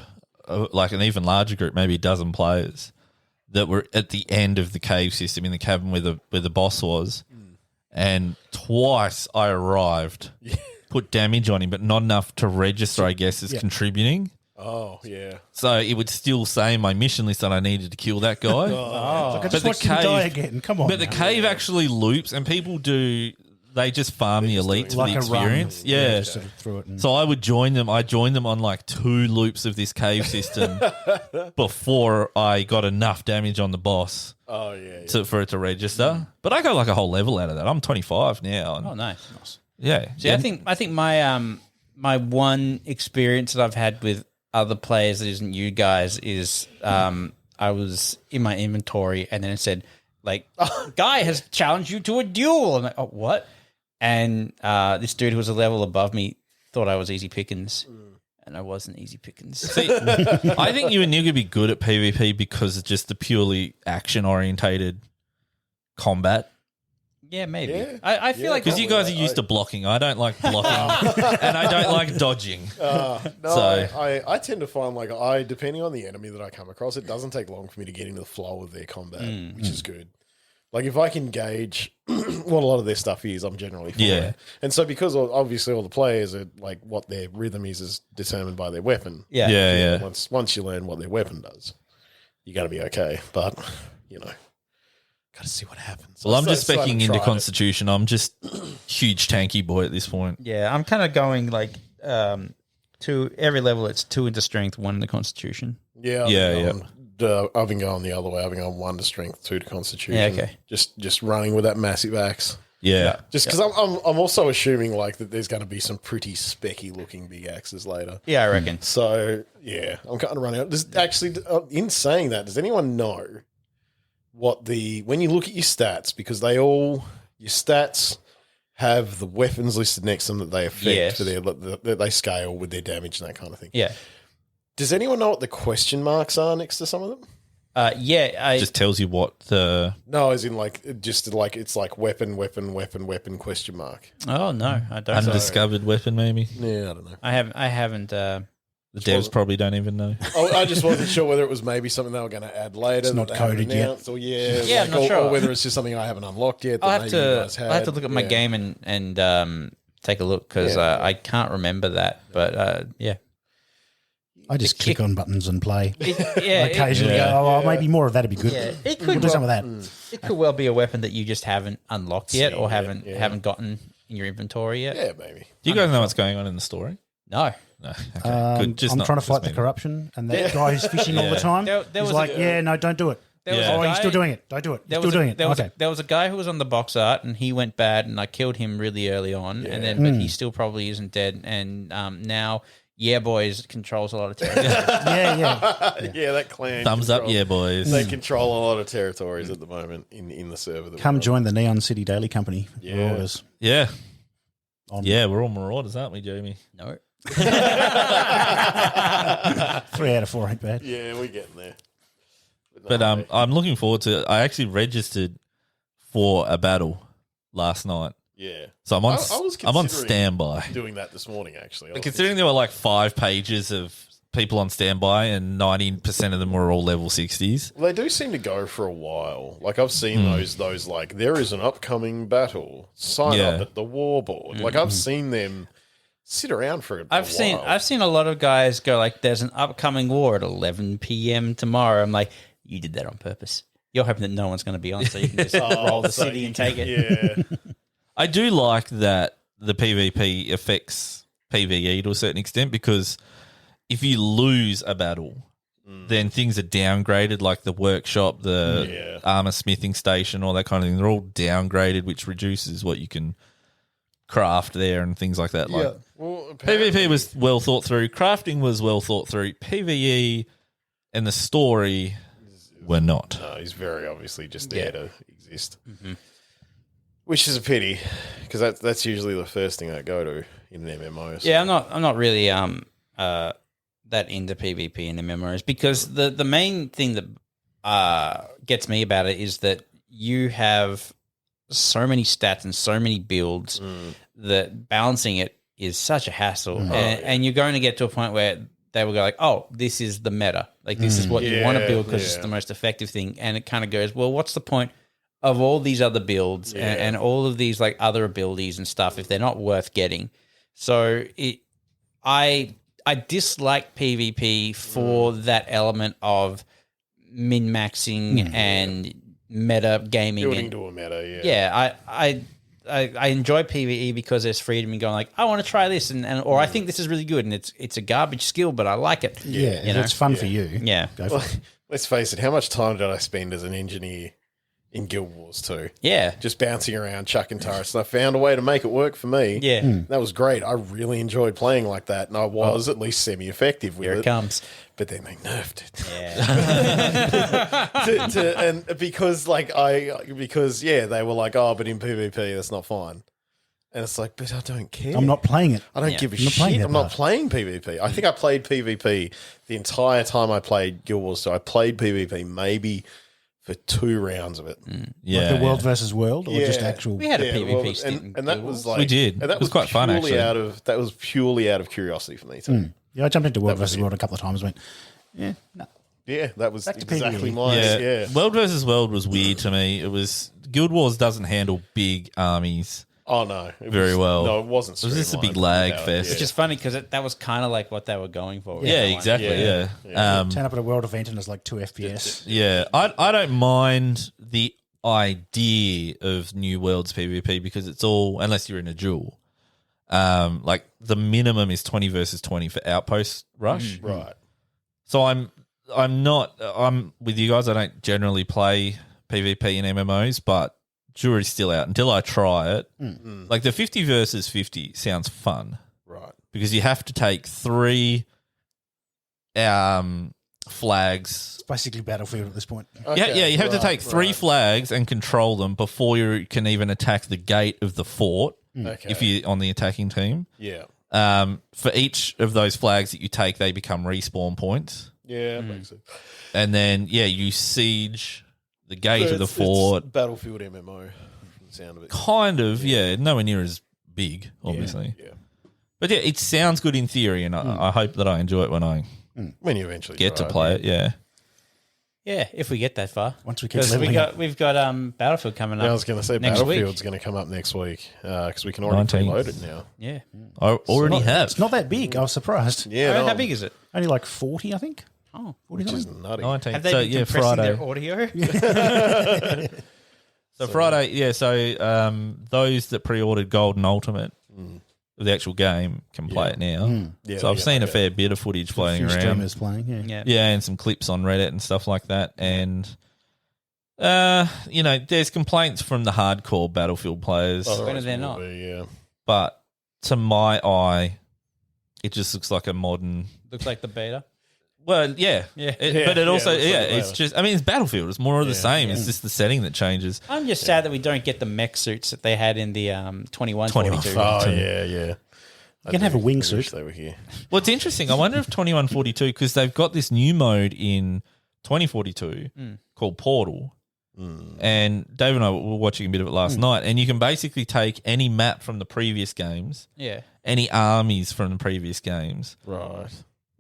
S3: like an even larger group, maybe a dozen players, that were at the end of the cave system in the cabin where the boss was, and twice I arrived, put damage on him, but not enough to register, I guess, as contributing.
S2: Oh, yeah.
S3: So it would still say in my mission list that I needed to kill that guy.
S4: I just watched him die again. Come on.
S3: But the cave actually loops, and people they just farm the elite to
S4: like
S3: the experience. Yeah.
S4: just sort of through it.
S3: So I would join them. I joined them on like 2 loops of this cave system before I got enough damage on the boss.
S2: Oh, yeah.
S3: For it to register. But I got like a whole level out of that. I'm 25 now.
S1: Oh, nice.
S3: Yeah.
S1: See, I think my my one experience that I've had with other players that isn't you guys is I was in my inventory and then it said like guy has challenged you to a duel. I'm like, oh, what? And this dude who was a level above me thought I was easy pickings. And I wasn't easy pickings.
S3: See, I think you and Neil could be good at PvP because it's just the purely action orientated combat.
S1: Yeah, maybe.
S2: Yeah.
S1: I feel like
S3: because you guys are used to blocking. I don't like blocking, and I don't like dodging.
S2: I tend to find like depending on the enemy that I come across, it doesn't take long for me to get into the flow of their combat, which is good. Like if I can gauge what a lot of their stuff is, I'm generally fine.
S3: Yeah.
S2: And so because obviously all the players are like what their rhythm is determined by their weapon.
S3: Yeah.
S2: Once you learn what their weapon does, you got to be okay. But got to see what happens.
S3: Well, I'm just specking into Constitution. I'm just huge tanky boy at this point.
S1: Yeah, I'm kind of going like to every level. It's 2 into Strength, 1 into Constitution.
S2: Yeah. I've been going the other way. I've been going 1 to Strength, 2 to Constitution.
S1: Yeah, okay.
S2: Just running with that massissive axe.
S3: Yeah.
S2: Just because I'm also assuming like that there's going to be some pretty specky looking big axes later.
S1: Yeah, I reckon.
S2: So yeah, I'm kind of running out. In saying that, does anyone know when you look at your stats, because your stats have the weapons listed next to them that they affect for that they scale with their damage and that kind of thing.
S1: Yeah.
S2: Does anyone know what the question marks are next to some of them?
S3: Just tells you what the...
S2: No, as in it's like weapon question mark.
S1: Oh no, I don't.
S3: Undiscovered weapon, maybe.
S2: Yeah, I don't know.
S1: I haven't.
S3: The devs probably don't even know.
S2: I just wasn't sure whether it was maybe something they were going to add later.
S4: It's not coded yet.
S2: Or
S1: I'm not sure.
S2: Or whether it's just something I haven't unlocked yet.
S1: I'll have to look at my game and take a look because I can't remember that. But yeah.
S4: I just click on buttons and play.
S1: Occasionally
S4: go, maybe more of that would be good.
S1: Yeah, it could
S4: we'll do some of that.
S1: It could well be a weapon that you just haven't unlocked yet or haven't gotten in your inventory yet.
S2: Yeah, maybe.
S3: Do you guys know what's going on in the story?
S1: No.
S3: No. Okay. Good.
S4: I'm trying to fight the corruption, and that guy who's fishing all the time.
S1: There
S4: he's
S1: was
S4: like, no, don't do it.
S1: there was
S3: Yeah.
S1: a
S4: Oh,
S1: guy,
S4: you're still doing it. Don't do it. You're still doing it.
S1: There was a guy who was on the box art, and he went bad, and I killed him really early on, and then but he still probably isn't dead, and now Boys controls a lot of territory.
S2: Yeah, that clan.
S3: Thumbs up, yeah, boys.
S2: They control a lot of territories at the moment in the server.
S4: Come join the Neon City Daily Company.
S2: Yeah.
S4: Marauders.
S3: Yeah. We're all marauders, aren't we, Jamie?
S1: No.
S4: 3 out of 4 ain't bad.
S2: Yeah, we're getting there.
S3: But I'm looking forward to. I actually registered for a battle last night,
S2: Yeah.
S3: so I'm on. I'm on
S2: considering
S3: standby.
S2: Doing that this morning, actually.
S3: Considering there were like 5 pages of people on standby, and 90% of them were all level 60s.
S2: Well, they do seem to go for a while. Like I've seen those like there is an upcoming battle. Sign up at the war board. Like I've seen them sit around for a while.
S1: I've seen a lot of guys go like, "There's an upcoming war at 11 p.m. tomorrow." I'm like, you did that on purpose. You're hoping that no one's going to be on, so you can just roll the city and take it.
S2: Yeah.
S3: I do like that the PvP affects PvE to a certain extent, because if you lose a battle, then things are downgraded, like the workshop, the armor smithing station, all that kind of thing. They're all downgraded, which reduces what you can craft there and things like that. Like
S2: Well,
S3: PvP was well thought through, crafting was well thought through, PvE and the story were not.
S2: No, he's very obviously just there to exist. Which is a pity, because that's usually the first thing I go to in an MMO. So.
S1: Yeah, I'm not really that into PvP in MMOs, because the main thing that gets me about it is that you have so many stats and so many builds that balancing it is such a hassle, and you're going to get to a point where they will go like, "Oh, this is the meta. Like this is what you want to build because it's the most effective thing," and it kind of goes, "Well, what's the point of all these other builds and all of these like other abilities and stuff if they're not worth getting?" So I dislike PvP for that element of min-maxing and meta gaming.
S2: Building to a meta,
S1: Yeah, I enjoy PvE because there's freedom in going like, I want to try this or I think this is really good and it's a garbage skill, but I like it.
S4: Yeah,
S1: you know?
S4: it's fun for you.
S1: Yeah.
S4: Go for it.
S2: Let's face it, how much time did I spend as an engineer in Guild Wars 2?
S1: Yeah.
S2: Just bouncing around, chucking turrets, and I found a way to make it work for me.
S1: Yeah.
S2: That was great. I really enjoyed playing like that, and I was at least semi-effective with
S1: Here it comes.
S2: But then they nerfed it.
S1: Yeah.
S2: And because they were like, oh, but in PvP that's not fine. And it's like, but I don't care.
S4: I'm not playing it.
S2: I don't give a shit. I'm not playing PvP. I think I played PvP the entire time I played Guild Wars. So I played PvP maybe for 2 rounds of it.
S3: Yeah,
S4: Like the world versus world, or just actual.
S1: We had a PvP stint.
S2: and that was like
S3: we did.
S2: And that
S3: it was quite fun actually.
S2: That was purely out of curiosity for me too.
S4: Yeah, I jumped into world versus world a couple of times. And went, no.
S2: Yeah, that was
S4: Back to
S2: exactly
S4: PvE.
S2: mine. Yeah.
S3: World versus World was weird to me. It was Guild Wars doesn't handle big armies.
S2: Oh no,
S3: very well.
S2: No, it wasn't.
S3: It was just a big
S2: streamlined.
S3: lag fest.
S1: It's just funny because that was kind of like what they were going for.
S3: Yeah, exactly. Yeah.
S4: Turn up at a world event and it's like 2 FPS.
S3: Yeah, I don't mind the idea of New Worlds PvP because it's all, unless you're in a duel, like the minimum is 20 versus 20 for Outpost Rush.
S2: Right.
S3: So I'm with you guys. I don't generally play PvP in MMOs, but jury's still out until I try it. Like the 50 versus 50 sounds fun.
S2: Right.
S3: Because you have to take 3 flags.
S4: It's basically Battlefield at this point.
S3: Yeah, you have to take 3 flags and control them before you can even attack the gate of the fort if you're on the attacking team.
S2: Yeah.
S3: For each of those flags that you take, they become respawn points.
S2: Yeah, makes sense.
S3: And then, you siege the gate of the fort.
S2: It's Battlefield MMO, from the sound of it.
S3: Kind of, nowhere near as big, obviously.
S2: Yeah.
S3: But it sounds good in theory, and I hope that I enjoy it when I
S2: When you eventually
S3: get to
S2: try
S3: play it,
S1: Yeah, if we get that far.
S4: Once we keep
S1: Because
S4: leveling up.
S1: we've got Battlefield coming up.
S2: I was going to say
S1: next
S2: Battlefield's
S1: week.
S2: going to come up next week because we can already
S3: 19th.
S2: preload it now.
S1: Yeah.
S3: I already have.
S4: It's not that big. I was surprised.
S2: Yeah,
S1: How big is it?
S4: Only like 40, I think.
S1: Oh,
S4: 40
S2: which is
S4: something.
S2: nutty.
S3: 19th.
S1: have they
S3: So,
S1: been compressing
S3: Friday.
S1: their audio?
S3: So Friday, so those that pre-ordered Gold and Ultimate of the actual game can play it now.
S2: Yeah,
S3: So I've seen a fair bit of footage
S4: A
S3: floating
S4: few
S3: around.
S4: streamers playing, yeah.
S1: Yeah.
S3: Yeah, and some clips on Reddit and stuff like that. And There's complaints from the hardcore Battlefield players.
S1: When are they not?
S2: Yeah.
S3: But to my eye, it just looks like a modern.
S1: Looks like the beta.
S3: Well, yeah. But it also, it's just. I mean, it's Battlefield. It's more of the same. Yeah. It's just the setting that changes.
S1: I'm just sad that we don't get the mech suits that they had in the 2142.
S2: Oh yeah.
S4: You can have a wingsuit.
S2: They were here.
S3: Well, it's interesting. I wonder if 2142, because they've got this new mode in 2042 called Portal. And Dave and I were watching a bit of it last night, and you can basically take any map from the previous games, any armies from the previous games,
S2: right?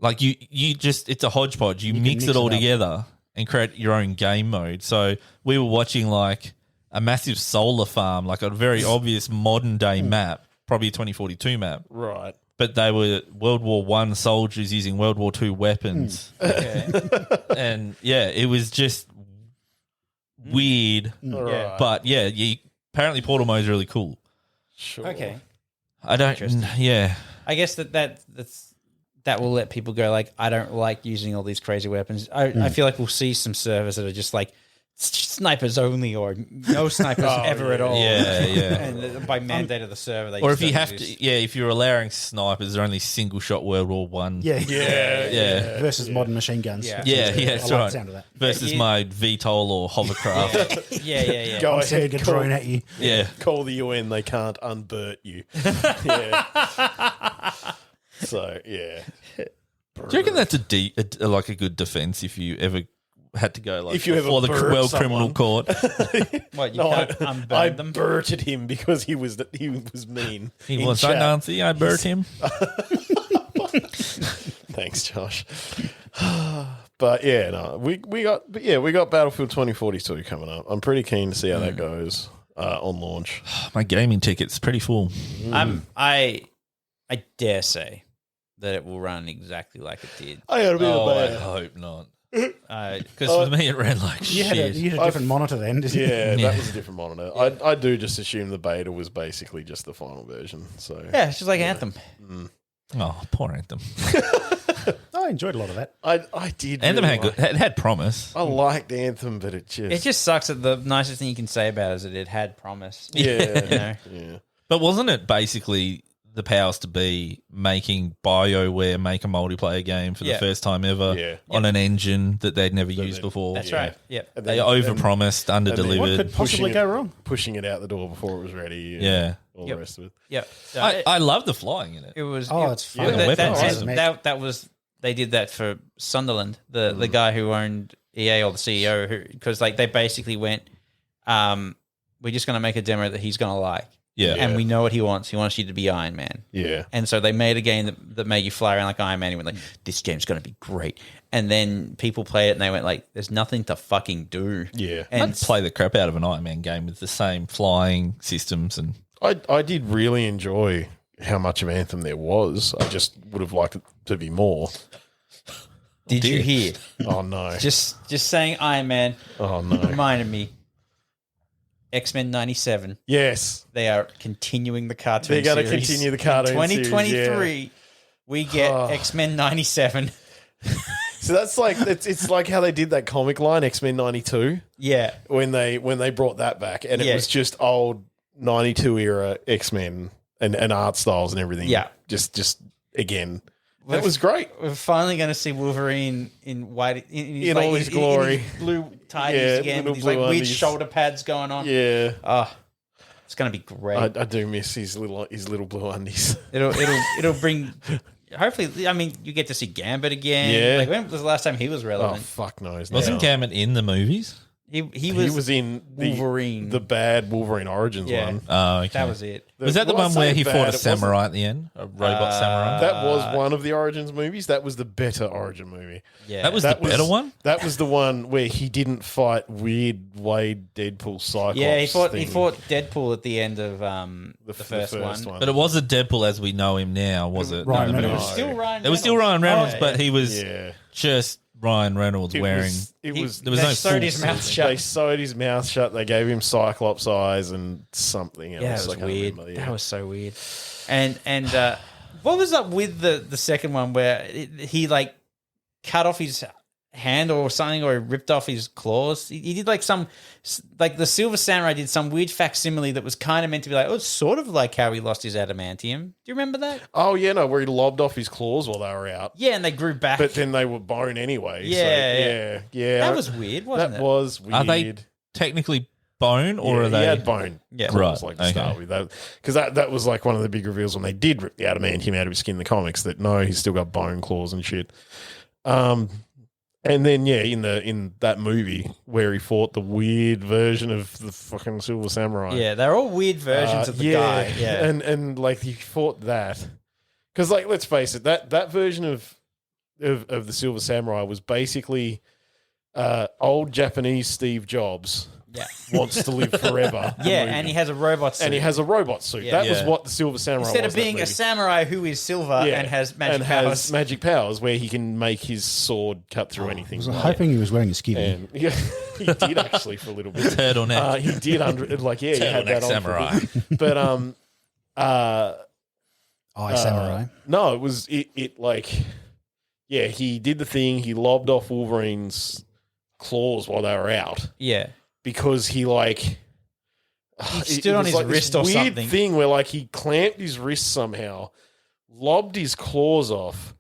S3: Like you just, it's a hodgepodge. You mix it all together and create your own game mode. So we were watching like a massive solar farm, like a very obvious modern day map, probably a 2042 map,
S2: right?
S3: But they were World War I soldiers using World War II weapons, and it was just weird, but apparently Portal mode is really cool.
S2: Sure.
S1: Okay.
S3: I don't. Yeah.
S1: I guess that will let people go like, I don't like using all these crazy weapons. I feel like we'll see some servers that are just like snipers only or no snipers ever at all.
S3: Yeah.
S1: And by mandate of the server, they
S3: or
S1: just
S3: if you
S1: don't
S3: have
S1: exist.
S3: to, if you're allowing snipers, they're only single shot World War One.
S4: Yeah.
S3: Yeah.
S4: Modern machine guns.
S1: Yeah.
S3: That's
S4: I like
S3: right.
S4: the sound of that.
S3: Versus my VTOL or hovercraft.
S1: Yeah.
S2: Go
S4: Sending
S2: ahead,
S4: a drone at you.
S3: Yeah.
S2: Call the UN. They can't unburt you. So yeah.
S3: Do you reckon that's a good defense if you ever had to go like
S2: if you ever
S3: before the World Criminal Court?
S1: What, you can't unburn
S2: I
S1: them?
S2: burted him because he was mean.
S3: He was a Nazi. I burnt him.
S2: Thanks, Josh. But we got Battlefield 2042 coming up. I'm pretty keen to see how that goes on launch.
S3: My gaming ticket's pretty full.
S1: I dare say that it will run exactly like it did.
S2: I got a bit of
S3: I
S2: bad.
S3: hope not. Because for me it ran like
S4: You had a different monitor then, didn't you?
S2: Yeah, that was a different monitor. I do just assume the beta was basically just the final version. So
S1: Yeah, it's just like Anthem.
S3: Oh, poor Anthem.
S4: I enjoyed a lot of that.
S2: I did.
S3: Anthem
S2: really
S3: had good. It had promise.
S2: I liked Anthem, but it
S1: Just sucks that the nicest thing you can say about it is that it had promise.
S2: yeah.
S3: But wasn't it basically the powers to be making BioWare make a multiplayer game for the first time ever on an engine that they'd never used before?
S1: That's right. Yep.
S3: They overpromised,
S4: What
S3: underdelivered.
S4: could possibly go wrong?
S2: Pushing it out the door before it was ready. All the rest of it.
S1: Yep.
S3: I love the flying in it.
S1: It was.
S4: It's fun.
S1: That was. They did that for Sunderland, the guy who owned EA or the CEO, because like they basically went, we're just going to make a demo that he's going to like.
S3: Yeah.
S1: And we know what he wants. He wants you to be Iron Man.
S2: Yeah.
S1: And so they made a game that made you fly around like Iron Man. He went like, this game's going to be great. And then people played it and they went like, there's nothing to fucking do.
S2: Yeah.
S1: And
S3: I'd play the crap out of an Iron Man game with the same flying systems. And
S2: I did really enjoy how much of Anthem there was. I just would have liked it to be more.
S1: Did you hear?
S2: Oh, no.
S1: Just saying Iron Man reminded me. X-Men 97.
S2: Yes.
S1: They are continuing the cartoon
S2: They're going to
S1: series.
S2: continue the cartoon
S1: In 2023,
S2: series,
S1: we get X-Men 97.
S2: So that's like it's like how they did that comic line X-Men 92.
S1: Yeah.
S2: When they brought that back and it was just old 92 era X-Men and art styles and everything.
S1: Yeah.
S2: Just again. That was great.
S1: We're finally going to see Wolverine in white
S2: in all his glory.
S1: In his blue tidies again with these like weird shoulder pads going on.
S2: Yeah.
S1: It's going to be great.
S2: I do miss his little blue undies.
S1: It'll bring. Hopefully, I mean, you get to see Gambit again.
S2: Yeah.
S1: Like, when was the last time he was relevant?
S2: Oh, fuck knows.
S3: wasn't Gambit in the movies?
S1: He
S2: was in
S1: Wolverine.
S2: the bad Wolverine Origins one.
S3: Oh, okay.
S1: That was it.
S3: Was that the
S2: Well, I
S3: one
S2: say
S3: where he
S2: bad,
S3: fought a
S2: it
S3: samurai at the end? A robot samurai?
S2: That was one of the Origins movies. That was the better Origin movie.
S1: Yeah.
S3: That was the better one?
S2: That was the one where he didn't fight weird Wade Deadpool Cyclops.
S1: Yeah, he fought
S2: thing.
S1: Deadpool at the end of the first one.
S3: But it wasn't Deadpool as we know him now, was it?
S4: Ryan
S3: No,
S4: Reynolds.
S1: It was still Ryan Reynolds.
S3: It was still Ryan Reynolds, but he was
S2: Yeah.
S3: just Ryan Reynolds wearing.
S2: There was
S3: There was
S1: They
S3: no
S1: sewed
S3: full
S1: his mouth
S3: suit.
S1: shut.
S2: They sewed his mouth shut. They gave him Cyclops eyes and something else.
S1: Yeah, it
S2: I
S1: was
S2: can't
S1: weird.
S2: remember, yeah.
S1: That was so weird. And what was up with the second one where he like cut off his hand or something, or he ripped off his claws. He did like the Silver Samurai did some weird facsimile that was kind of meant to be like, oh, it's sort of like how he lost his adamantium. Do you remember that?
S2: Oh, yeah, no, where he lobbed off his claws while they were out.
S1: Yeah, and they grew back.
S2: But then they were bone anyway.
S1: Yeah.
S2: So, yeah.
S1: That was weird, wasn't it?
S2: That was weird.
S3: Are they technically bone or are they?
S2: He had bone.
S1: Yeah.
S2: Claws,
S3: Right.
S2: to start with. Because that was like one of the big reveals when they did rip the adamantium out of his skin in the comics, that no, he's still got bone claws and shit. And then, in that movie where he fought the weird version of the fucking Silver Samurai.
S1: Yeah, they're all weird versions of the guy. Yeah.
S2: And like he fought that. Because, like, let's face it, that version of the Silver Samurai was basically old Japanese Steve Jobs.
S1: Yeah.
S2: Wants to live forever.
S1: Yeah, and he has a robot suit.
S2: And he has a robot suit.
S1: Yeah.
S2: That was what the Silver Samurai
S1: Instead
S2: was.
S1: of being a samurai who is silver and has magic powers.
S2: Where he can make his sword cut through anything.
S4: I was hoping he was wearing a skivvy.
S2: And he did actually for a little bit.
S3: Turtleneck.
S2: He did he had that on
S3: samurai.
S2: But
S4: Samurai.
S2: no, it was he did the thing. He lobbed off Wolverine's claws while they were out.
S1: Yeah.
S2: Because he
S1: stood on his wrist or
S2: weird
S1: something.
S2: Thing where he clamped his wrist somehow, lobbed his claws off,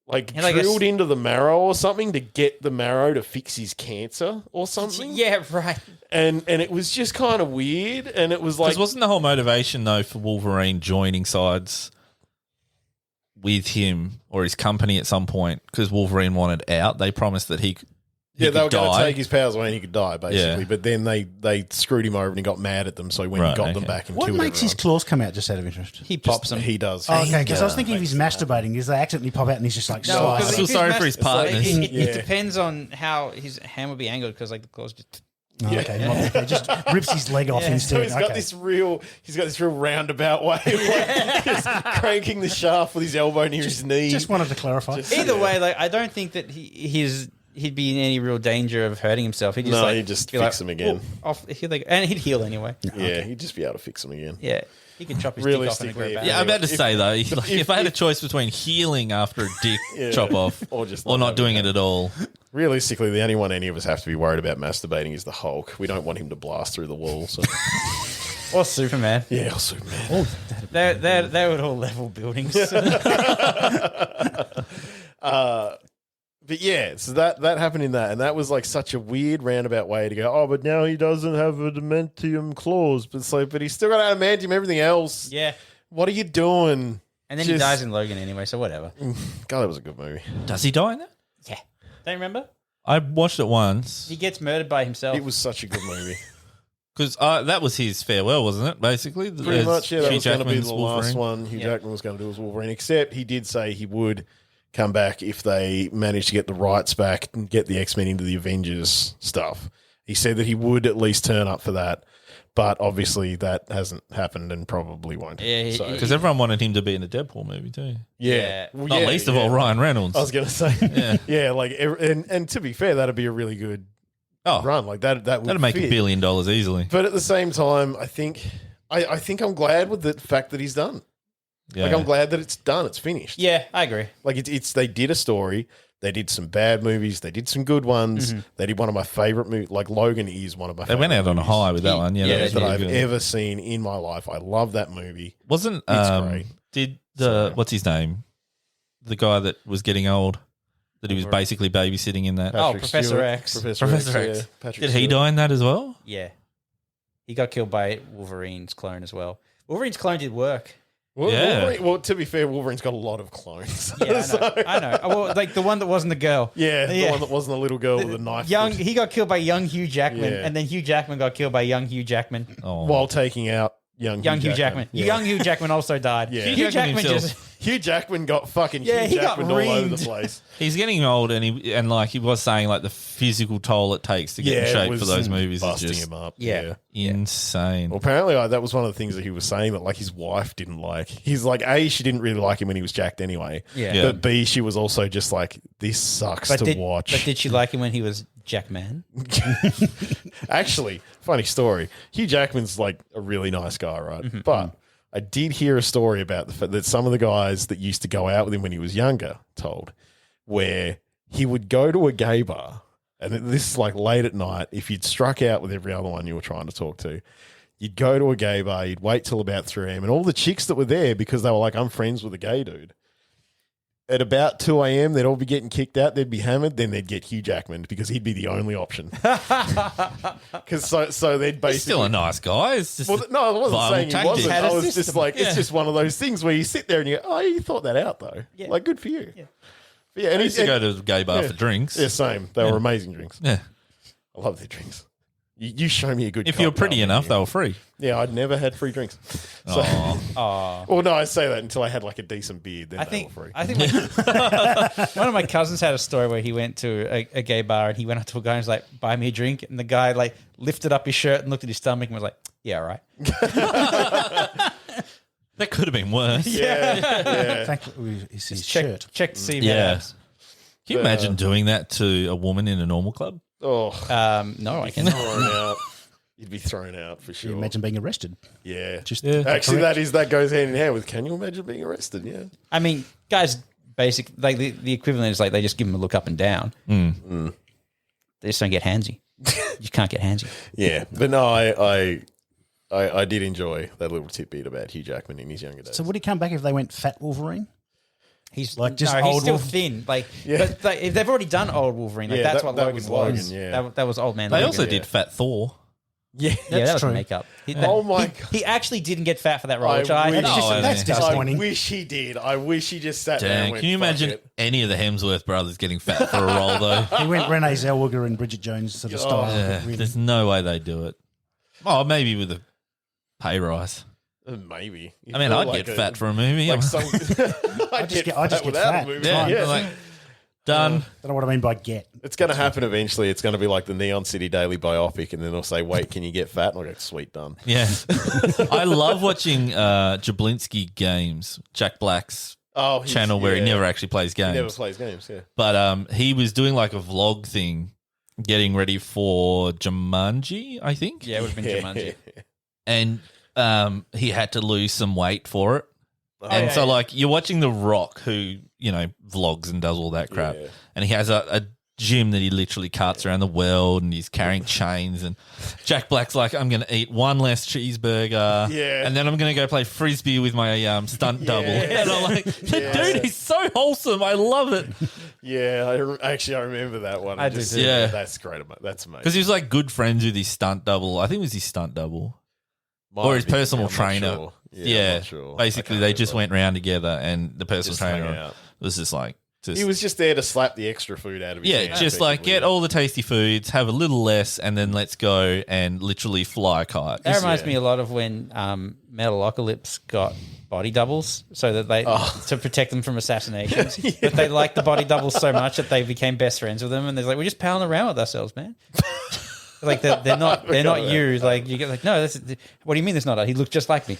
S2: drilled into the marrow or something to get the marrow to fix his cancer or something.
S1: Yeah, right.
S2: And it was just kind of weird. And it was
S3: Because wasn't the whole motivation though for Wolverine joining sides with him or his company at some point? Because Wolverine wanted out. They promised that he
S2: they were going to
S3: die.
S2: take his powers away and he could die, basically.
S3: Yeah.
S2: But then they screwed him over and he got mad at them. So when he got them back and
S4: What
S2: killed
S4: makes his
S2: everyone.
S4: claws come out, just out of interest?
S1: He pops them.
S2: He does.
S4: Oh, okay, because I was thinking if he's masturbating, is they accidentally pop out and he's just like,
S1: No,
S4: slide.
S3: I feel sorry for his partners.
S1: It depends on how his hand would be angled because the claws just...
S4: Oh, okay, okay, just rips his leg off instead.
S2: So he's got this real roundabout way of just cranking the shaft with his elbow near his knee.
S4: Just wanted to clarify.
S1: Either way, I don't think that he'd be in any real danger of hurting himself. He'd just
S2: he'd just fix him again.
S1: And he'd heal anyway.
S2: Yeah, he'd just be able to fix him again.
S1: Yeah. He could chop his dick off and
S2: Realistically,
S1: grow back.
S3: Yeah, I'm about to say though, if I had a choice between healing after a dick chop off
S2: Or just
S3: or
S2: not
S3: not doing it at all,
S2: Realistically, the only one any of us have to be worried about masturbating is the Hulk. We don't want him to blast through the wall. So.
S1: Or Superman.
S2: Yeah, or Superman.
S1: They would all level buildings.
S2: But yeah, so that happened in that, and that was such a weird roundabout way to go, oh, but now he doesn't have adamantium claws. But it's but he's still got adamantium, everything else.
S1: Yeah.
S2: What are you doing?
S1: And then he dies in Logan anyway, so whatever.
S2: God, that was a good movie.
S3: does he die in that?
S1: Yeah. Don't you remember?
S3: I watched it once
S1: He gets murdered by himself.
S2: It was such a good movie.
S3: because that was his farewell, wasn't it? Basically,
S2: Pretty much, yeah. That
S3: Hugh
S2: was going to be
S3: Jackman's
S2: the last
S3: Wolverine.
S2: one Hugh Jackman was going to do as Wolverine, except he did say he would come back if they managed to get the rights back and get the X-Men into the Avengers stuff. He said that he would at least turn up for that, but obviously that hasn't happened and probably won't.
S1: Yeah,
S3: Because everyone wanted him to be in the Deadpool movie too.
S2: Yeah. Well,
S3: Not least of all Ryan Reynolds.
S2: I was going to say, and to be fair, that'd be a really good run. That would
S3: that'd make
S2: fit.
S3: $1 billion easily.
S2: But at the same time, I think I'm glad with the fact that he's done.
S3: Yeah.
S2: I'm glad that it's done. It's finished.
S1: Yeah, I agree.
S2: It's they did a story. They did some bad movies. They did some good ones. They did one of my favorite movies. Logan is one of my.
S3: They went out on a high with that one. Yeah,
S2: that I've ever seen in my life. I love that movie.
S3: Wasn't
S2: great.
S3: Did what's his name? The guy that was getting old, that he was basically babysitting in that.
S1: Professor
S2: Stewart.
S1: X.
S3: Professor X.
S2: Yeah. Patrick
S3: Did he
S2: Stewart.
S3: die in that as well?
S1: Yeah. He got killed by Wolverine's clone as well. Wolverine's clone did work.
S2: Well, to be fair, Wolverine's got a lot of clones.
S1: Yeah, I know. Well, the one that wasn't the girl.
S2: Yeah, the one that wasn't a little girl with a knife.
S1: He got killed by young Hugh Jackman, and then Hugh Jackman got killed by young Hugh Jackman.
S2: While taking out young Hugh Jackman.
S1: Yeah. Young Hugh Jackman also died.
S2: Yeah.
S1: Hugh Jackman
S2: Hugh Jackman got fucking
S1: Yeah,
S2: Hugh
S1: he got
S2: Jackman all over the
S1: reamed.
S2: place.
S3: He's getting old, and he was saying the physical toll it takes to get in shape for those movies is
S2: busting
S3: just
S2: him up.
S1: Yeah.
S3: insane.
S2: Well, apparently that was one of the things that he was saying that his wife didn't like. He's A, she didn't really like him when he was jacked anyway.
S1: Yeah.
S2: But B, she was also just this sucks to watch.
S1: But did she like him when he was Jackman?
S2: Actually, funny story. Hugh Jackman's a really nice guy, right? But I did hear a story about the fact that some of the guys that used to go out with him when he was younger told where he would go to a gay bar, and this is like late at night. If you'd struck out with every other one you were trying to talk to, you'd go to a gay bar, you'd wait till about 3 a.m. and all the chicks that were there, because they were like, I'm friends with a gay dude. At about 2 a.m., they'd all be getting kicked out. They'd be hammered. Then they'd get Hugh Jackman because he'd be the only option. Because so they'd basically...
S3: He's still a nice guy. It's just
S2: no, I wasn't saying he wasn't. I was just like,
S3: Yeah.
S2: it's just one of those things where you sit there and you go, oh, you thought that out though. Yeah. Like, good for you. Yeah. But yeah, and
S3: I used to go to the gay bar for drinks.
S2: Yeah, same. They were amazing drinks.
S3: Yeah.
S2: I love their drinks. You show me a good
S3: If you're pretty enough, they were free.
S2: Yeah, I'd never had free drinks. So, well, no, I say that until I had like a decent beard. Then they were free.
S1: I think one of my cousins had a story where he went to a gay bar and he went up to a guy and was like, buy me a drink. And the guy like lifted up his shirt and looked at his stomach and was like, yeah, all right.
S3: That could have been worse.
S2: Yeah.
S4: Thankfully, it's his shirt.
S1: Check to see if
S3: Can you imagine doing that to a woman in a normal club?
S2: Oh,
S1: no, I can't.
S2: thrown out. You'd be thrown out for sure.
S4: Can you imagine being arrested?
S2: Yeah.
S4: Actually,
S2: that goes hand in hand with, can you imagine being arrested? Yeah.
S1: I mean, guys, like the equivalent is like they just give them a look up and down. They just don't get handsy. You can't get handsy.
S2: Yeah. But no, I did enjoy that little tidbit about Hugh Jackman in his younger days.
S4: So would he come back if they went fat Wolverine?
S1: He's
S4: like just
S1: he's
S4: old
S1: still
S4: Wolf-
S1: thin. Like, but like, if they've already done old Wolverine, like, that's what Logan was.
S2: Logan, yeah.
S1: That was old man.
S3: They
S1: Logan.
S3: also did Fat Thor.
S1: Yeah, that was
S4: true.
S1: makeup.
S2: Oh my God.
S1: He actually didn't get fat for that role, which
S4: That's disappointing.
S2: I wish he did. I wish he just sat there and
S3: Dang,
S2: went,
S3: can you
S2: "Fuck
S3: imagine
S2: it."
S3: any of the Hemsworth brothers getting fat for a role, though?
S4: He went Renee Zellweger and Bridget Jones sort of style.
S3: Yeah,
S4: Really.
S3: there's no way they do it. Oh, maybe with a pay rise.
S2: Maybe.
S3: I mean, I'd get fat for a movie.
S2: Like some,
S4: I just get fat.
S2: a movie.
S3: yeah,
S2: Yeah.
S3: like, done.
S4: Don't know what I mean by get.
S2: It's going to happen eventually. It's going to be like the Neon City Daily biopic, and then they'll say, wait, can you get fat? And I'll go, sweet, done.
S3: Yeah. I love watching Jablinski games, Jack Black's channel where he never actually plays games.
S2: He never plays games, yeah.
S3: But he was doing like a vlog thing, getting ready for Jumanji, I think.
S1: Yeah, it would have been Jumanji.
S3: And he had to lose some weight for it. So like you're watching The Rock, who, vlogs and does all that crap.
S2: Yeah.
S3: And he has a gym that he literally carts around the world and he's carrying chains. And Jack Black's like, I'm going to eat one less cheeseburger.
S2: Yeah.
S3: And then I'm going to go play Frisbee with my stunt double. And I'm like, dude, he's so wholesome. I love it.
S2: Yeah, I remember that one.
S1: I do too.
S3: Yeah.
S2: That's great. That's amazing.
S3: Because he was like good friends with his stunt double. I think it was his stunt double. Or his personal trainer.
S2: Sure.
S3: Yeah.
S2: I'm not sure.
S3: Basically, they just went round together and the personal
S2: Just hang
S3: trainer
S2: out.
S3: was just like...
S2: He was just there to slap the extra food out of his hand,
S3: just like get all the tasty foods, have a little less, and then let's go and literally fly a kite.
S1: That reminds me a lot of when Metalocalypse got body doubles so that they to protect them from assassinations. But they liked the body doubles so much that they became best friends with them, and they're like, we're just palling around with ourselves, man. Like they're not you. Like you get like, no, what do you mean there's not? He looked just like me.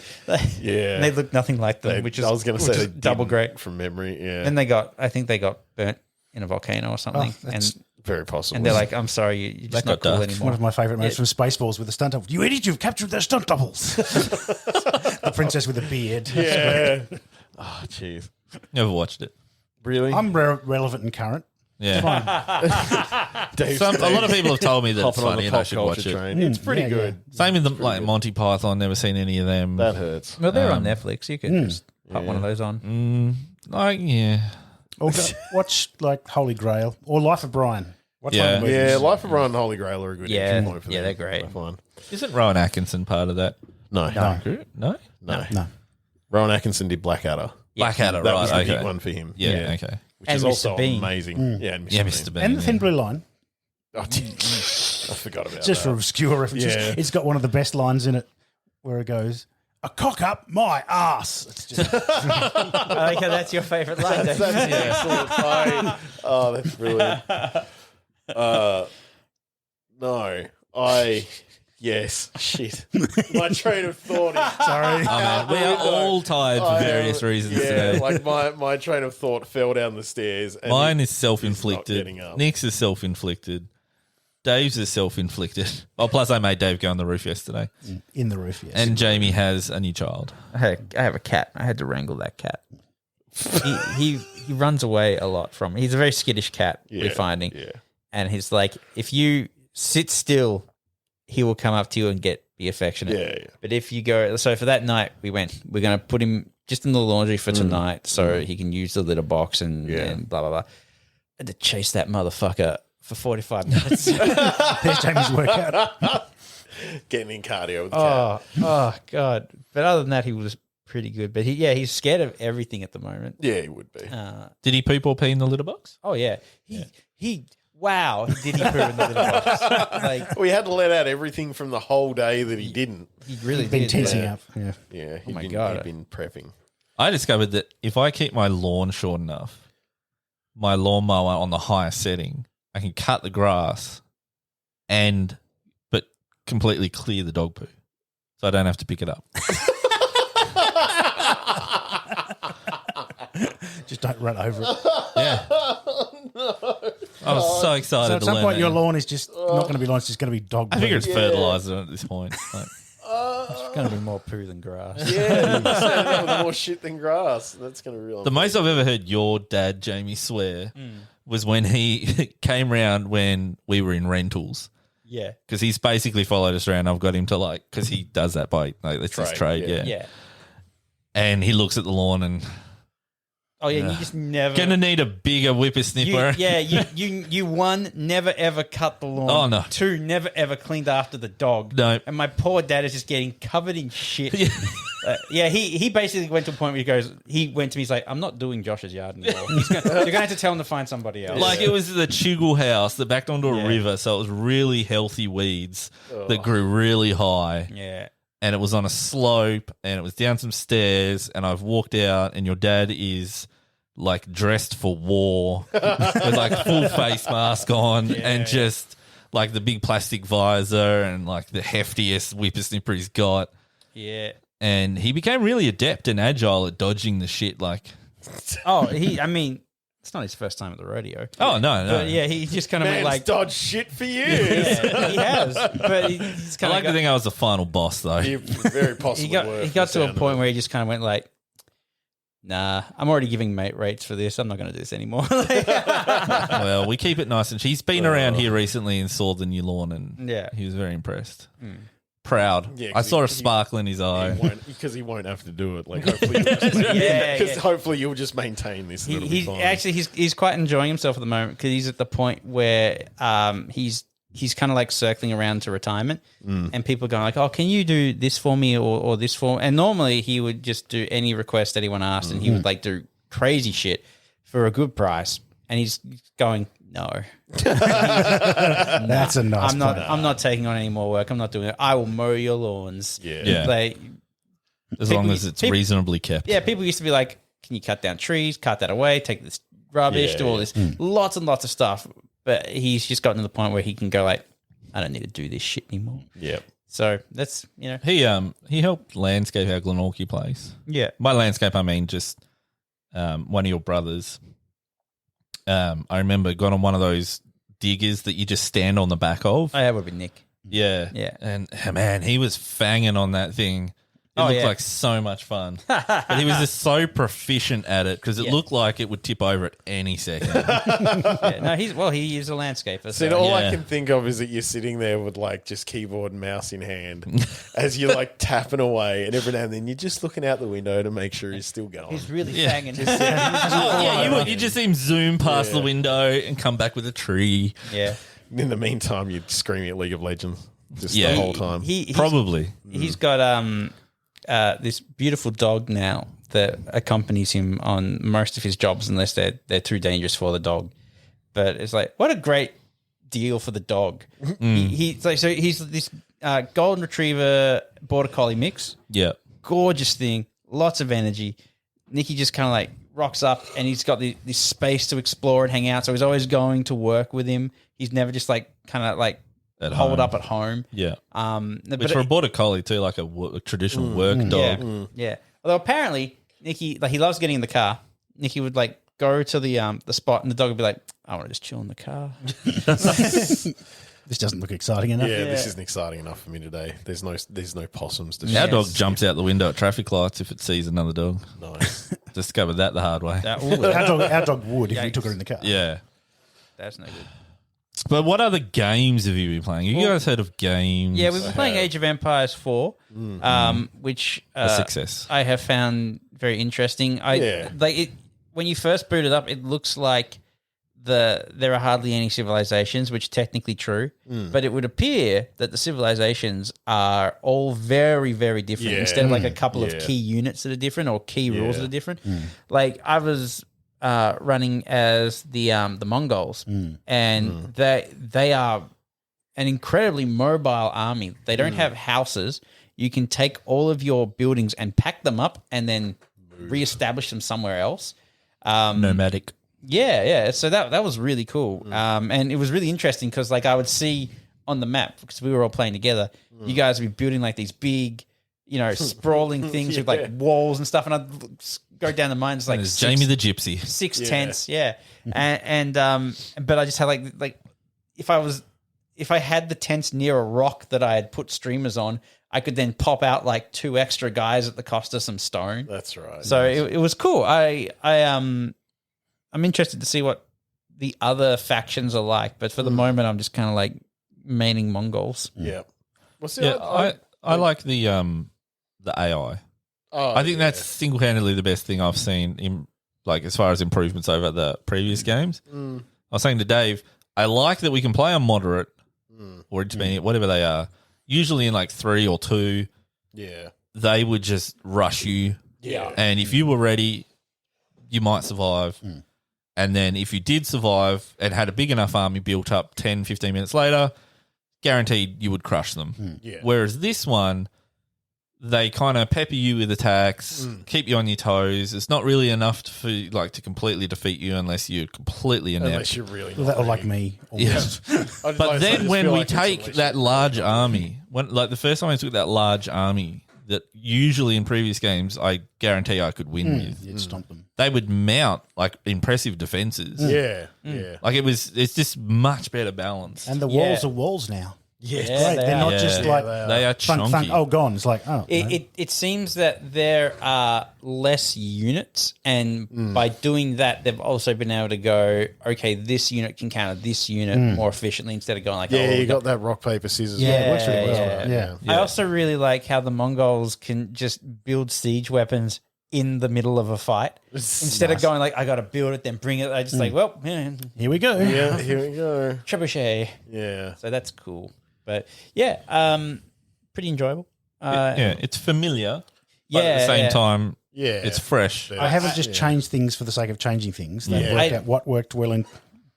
S2: Yeah,
S1: and they look nothing like them. I was going to say double great
S2: from memory. Yeah,
S1: and I think they got burnt in a volcano or something.
S4: That's
S2: very possible.
S1: And they're like, I'm sorry, you're just not cool anymore.
S4: One of my favourite moments from Spaceballs with the stunt double. You idiot! You've captured their stunt doubles. The princess with the beard.
S2: Yeah. Oh, jeez.
S3: Never watched it.
S2: Really?
S4: I'm relevant and current.
S3: Yeah. A lot of people have told me that it's funny and I should watch it.
S2: It's pretty good.
S3: Same with Monty Python. Never seen any of them.
S2: That hurts.
S1: Well, they're on Netflix. You could just pop one of those on.
S4: Or watch like Holy Grail or Life of Brian. Watch one of the movies.
S2: Yeah, Life of Brian and Holy Grail are a good entry point for them.
S1: Yeah, they're great.
S3: Isn't Rowan Atkinson part of that?
S2: No.
S3: No?
S2: Rowan Atkinson did Blackadder.
S3: Blackadder,
S2: That
S3: right.
S2: was the
S3: okay.
S2: big one for him.
S3: Yeah, okay.
S2: Which
S1: And
S2: is
S1: Mr.
S2: also
S1: Bean.
S2: amazing. Yeah, and
S3: Mr. Bean.
S4: And the Thin Blue Line.
S2: Oh, I forgot about
S4: Just
S2: that.
S4: for obscure references.
S2: Yeah.
S4: It's got one of the best lines in it where it goes, "A cock up my ass." It's just
S1: I like how that's your favourite line.
S2: That's excellent. Oh, that's brilliant. Yes. Shit. My train of thought is...
S4: sorry.
S3: Oh, man, we are all tired for various reasons today.
S2: like my train of thought fell down the stairs. And
S3: Mine is
S2: it's not
S3: self-inflicted.
S2: getting up.
S3: Nick's is self-inflicted. Dave's is self-inflicted. Oh, plus I made Dave go on the roof yesterday.
S4: In the roof, yes.
S3: And Jamie has a new child.
S1: I have a cat. I had to wrangle that cat. he runs away a lot from. He's a very skittish cat. We're finding, and he's like, if you sit still, he will come up to you and be affectionate.
S2: Yeah.
S1: But if you go, so for that night, we're going to put him just in the laundry for tonight, so he can use the litter box and blah blah blah. And to chase that motherfucker for 45 minutes.
S4: There's Jamie's workout.
S2: Getting in cardio with the cat.
S1: Oh God! But other than that, he was pretty good. But he's scared of everything at the moment.
S2: Yeah, he would be.
S3: Did he poop or pee in the litter box?
S1: Oh yeah, wow, did he poo in the litter box? Like,
S2: we had to let out everything from the whole day that he didn't.
S1: He really
S4: been
S1: did.
S4: tensing up. Yeah.
S2: Yeah.
S1: Oh my God.
S2: He'd been prepping.
S3: I discovered that if I keep my lawn short enough, my lawnmower on the highest setting, I can cut the grass but completely clear the dog poo. So I don't have to pick it up.
S4: Just don't run over it.
S3: Yeah. I was so excited
S4: So at
S3: to
S4: some
S3: learn
S4: point,
S3: that.
S4: your lawn is just not going to be lawn. It's just going to be dog poo.
S3: I figure it's fertilizer at this point. Like,
S1: It's going to be more poo than grass.
S2: Yeah, you said that with more shit than grass. That's going to realize.
S3: the most I've ever heard your dad, Jamie, swear was when he came round when we were in rentals.
S1: Yeah.
S3: Because he's basically followed us around. I've got him to because he does that by, that's his trade,
S1: Yeah.
S3: And he looks at the lawn and...
S1: Oh yeah, you just never
S3: Gonna need a bigger whippersnipper.
S1: You one, never ever cut the lawn.
S3: Oh, no.
S1: Two, never ever cleaned after the dog.
S3: No.
S1: And my poor dad is just getting covered in shit. He basically went to a point where he went to me, he's like, I'm not doing Josh's yard anymore. You're going to have to tell him to find somebody else.
S3: Like it was the Chuggle house that backed onto a river, so it was really healthy weeds that grew really high.
S1: Yeah.
S3: And it was on a slope and it was down some stairs and I've walked out and your dad is dressed for war with full face mask on and just the big plastic visor and the heftiest whippersnipper he's got.
S1: Yeah.
S3: And he became really adept and agile at dodging the shit.
S1: It's not his first time at the rodeo.
S3: Oh, no.
S1: But yeah, he just kind of went
S2: dodged shit for years.
S1: Yeah, he has. But he's kind
S3: to think I was the final boss, though.
S2: You very possibly
S1: he got to a point where he just kind of went nah, I'm already giving mate rates for this. I'm not going to do this anymore.
S3: Well, we keep it nice. And she's been around here recently and saw the new lawn and he was very impressed. Proud. Yeah, I saw a sparkle in his eye.
S2: Because he won't have to do it. Hopefully, hopefully you'll just maintain this.
S1: He's quite enjoying himself at the moment because he's at the point where he's kind of circling around to retirement, and people are going oh, can you do this for me or this for me? And normally he would just do any request anyone asked, and he would do crazy shit for a good price, and he's going no.
S4: That's a nice.
S1: I'm not taking on any more work. I'm not doing it. I will mow your lawns.
S3: Yeah. As long as it's reasonably kept.
S1: Yeah, people used to be like, can you cut down trees, cut that away, take this rubbish, do all this, lots and lots of stuff. But he's just gotten to the point where he can go I don't need to do this shit anymore.
S2: Yeah.
S1: So that's,
S3: He helped landscape our Glenorchy place.
S1: Yeah.
S3: By landscape, I mean just one of your brothers. I remember got on one of those diggers that you just stand on the back of.
S1: Oh, that would be Nick.
S3: Yeah.
S1: Yeah.
S3: And man, he was fanging on that thing. It looked like so much fun. But he was just so proficient at it because it looked like it would tip over at any second.
S1: He is a landscaper.
S2: So all I can think of is that you're sitting there with just keyboard and mouse in hand as you're tapping away, and every now and then you're just looking out the window to make sure he's still going.
S1: He's really fanging.
S3: You just see him zoom past the window and come back with a tree.
S1: Yeah.
S2: In the meantime, you're screaming at League of Legends the whole time.
S3: Probably.
S1: He's got this beautiful dog now that accompanies him on most of his jobs unless they're too dangerous for the dog. But it's what a great deal for the dog. He's this golden retriever border collie mix.
S3: Yeah.
S1: Gorgeous thing, lots of energy. Nicky just kind of rocks up and he's got this space to explore and hang out. So he's always going to work with him. He's never just holed up at home.
S3: Yeah.
S1: But
S3: for a border collie too, a traditional work dog.
S1: Yeah. Although apparently Nicky, he loves getting in the car. Nicky would go to the spot and the dog would be I want to just chill in the car.
S4: This doesn't look exciting enough.
S2: Yeah, this isn't exciting enough for me today. There's no possums to
S3: Our dog jumps out the window at traffic lights if it sees another dog.
S2: Nice.
S3: Discovered that the hard way.
S4: Our dog would if we took her in the car.
S3: Yeah.
S1: That's no good.
S3: But what other games have you been playing? Have you guys heard of games?
S1: Yeah, we've been playing Age of Empires 4, which
S3: a success.
S1: I have found very interesting. When you first boot it up, it looks like there are hardly any civilizations, which is technically true, but it would appear that the civilizations are all very, very different. Instead of like a couple of key units that are different or key rules that are different. Like I was running as the Mongols, and they are an incredibly mobile army. They don't have houses. You can take all of your buildings and pack them up and then reestablish them somewhere else.
S3: Nomadic.
S1: Yeah. So that was really cool. And it was really interesting because like I would see on the map, because we were all playing together, you guys would be building like these big, sprawling things with like walls and stuff. And I'd go down the mines like
S3: Jamie the Gypsy.
S1: 6 tents. Yeah. But I just had like if I had the tents near a rock that I had put streamers on, I could then pop out like 2 extra guys at the cost of some stone.
S2: That's right.
S1: So it was cool. I'm interested to see what the other factions are like, but for the moment, I'm just kind of like maining Mongols.
S2: Yeah.
S3: I like the AI. I think that's single-handedly the best thing I've seen in like as far as improvements over the previous games. I was saying to Dave, I like that we can play on moderate or intermediate, whatever they are. Usually in like 3 or 2, they would just rush you.
S2: Yeah.
S3: And if you were ready, you might survive. And then if you did survive and had a big enough army built up 10, 15 minutes later, guaranteed you would crush them.
S2: Yeah.
S3: Whereas this one, they kind of pepper you with attacks, keep you on your toes. It's not really enough to completely defeat you unless you're completely inept.
S2: Unless you're really
S4: Or like me. Almost.
S3: Yeah. But then when we take that large army, the first time I took that large army that usually in previous games I guarantee I could win with.
S4: You'd stomp them.
S3: They would mount like impressive defenses.
S2: Yeah.
S3: Like it's just much better balance.
S4: And the walls are walls now.
S2: Yes.
S4: Great. They're not just like
S3: they are
S4: thunk,
S3: chunky.
S4: thunk, gone. It's like,
S1: It seems that there are less units, and by doing that, they've also been able to go, okay, this unit can counter this unit more efficiently instead of going like,
S2: you got that rock, paper, scissors.
S4: Yeah, it works really well. Yeah.
S1: I also really like how the Mongols can just build siege weapons in the middle of a fight instead of going like, I got to build it, then bring it. I just like, well,
S4: here we go.
S2: Yeah, here we go.
S1: Trebuchet.
S2: Yeah.
S1: So that's cool. But pretty enjoyable.
S3: It's familiar. But at the same time, it's fresh.
S4: I haven't just changed things for the sake of changing things. They worked out what worked well in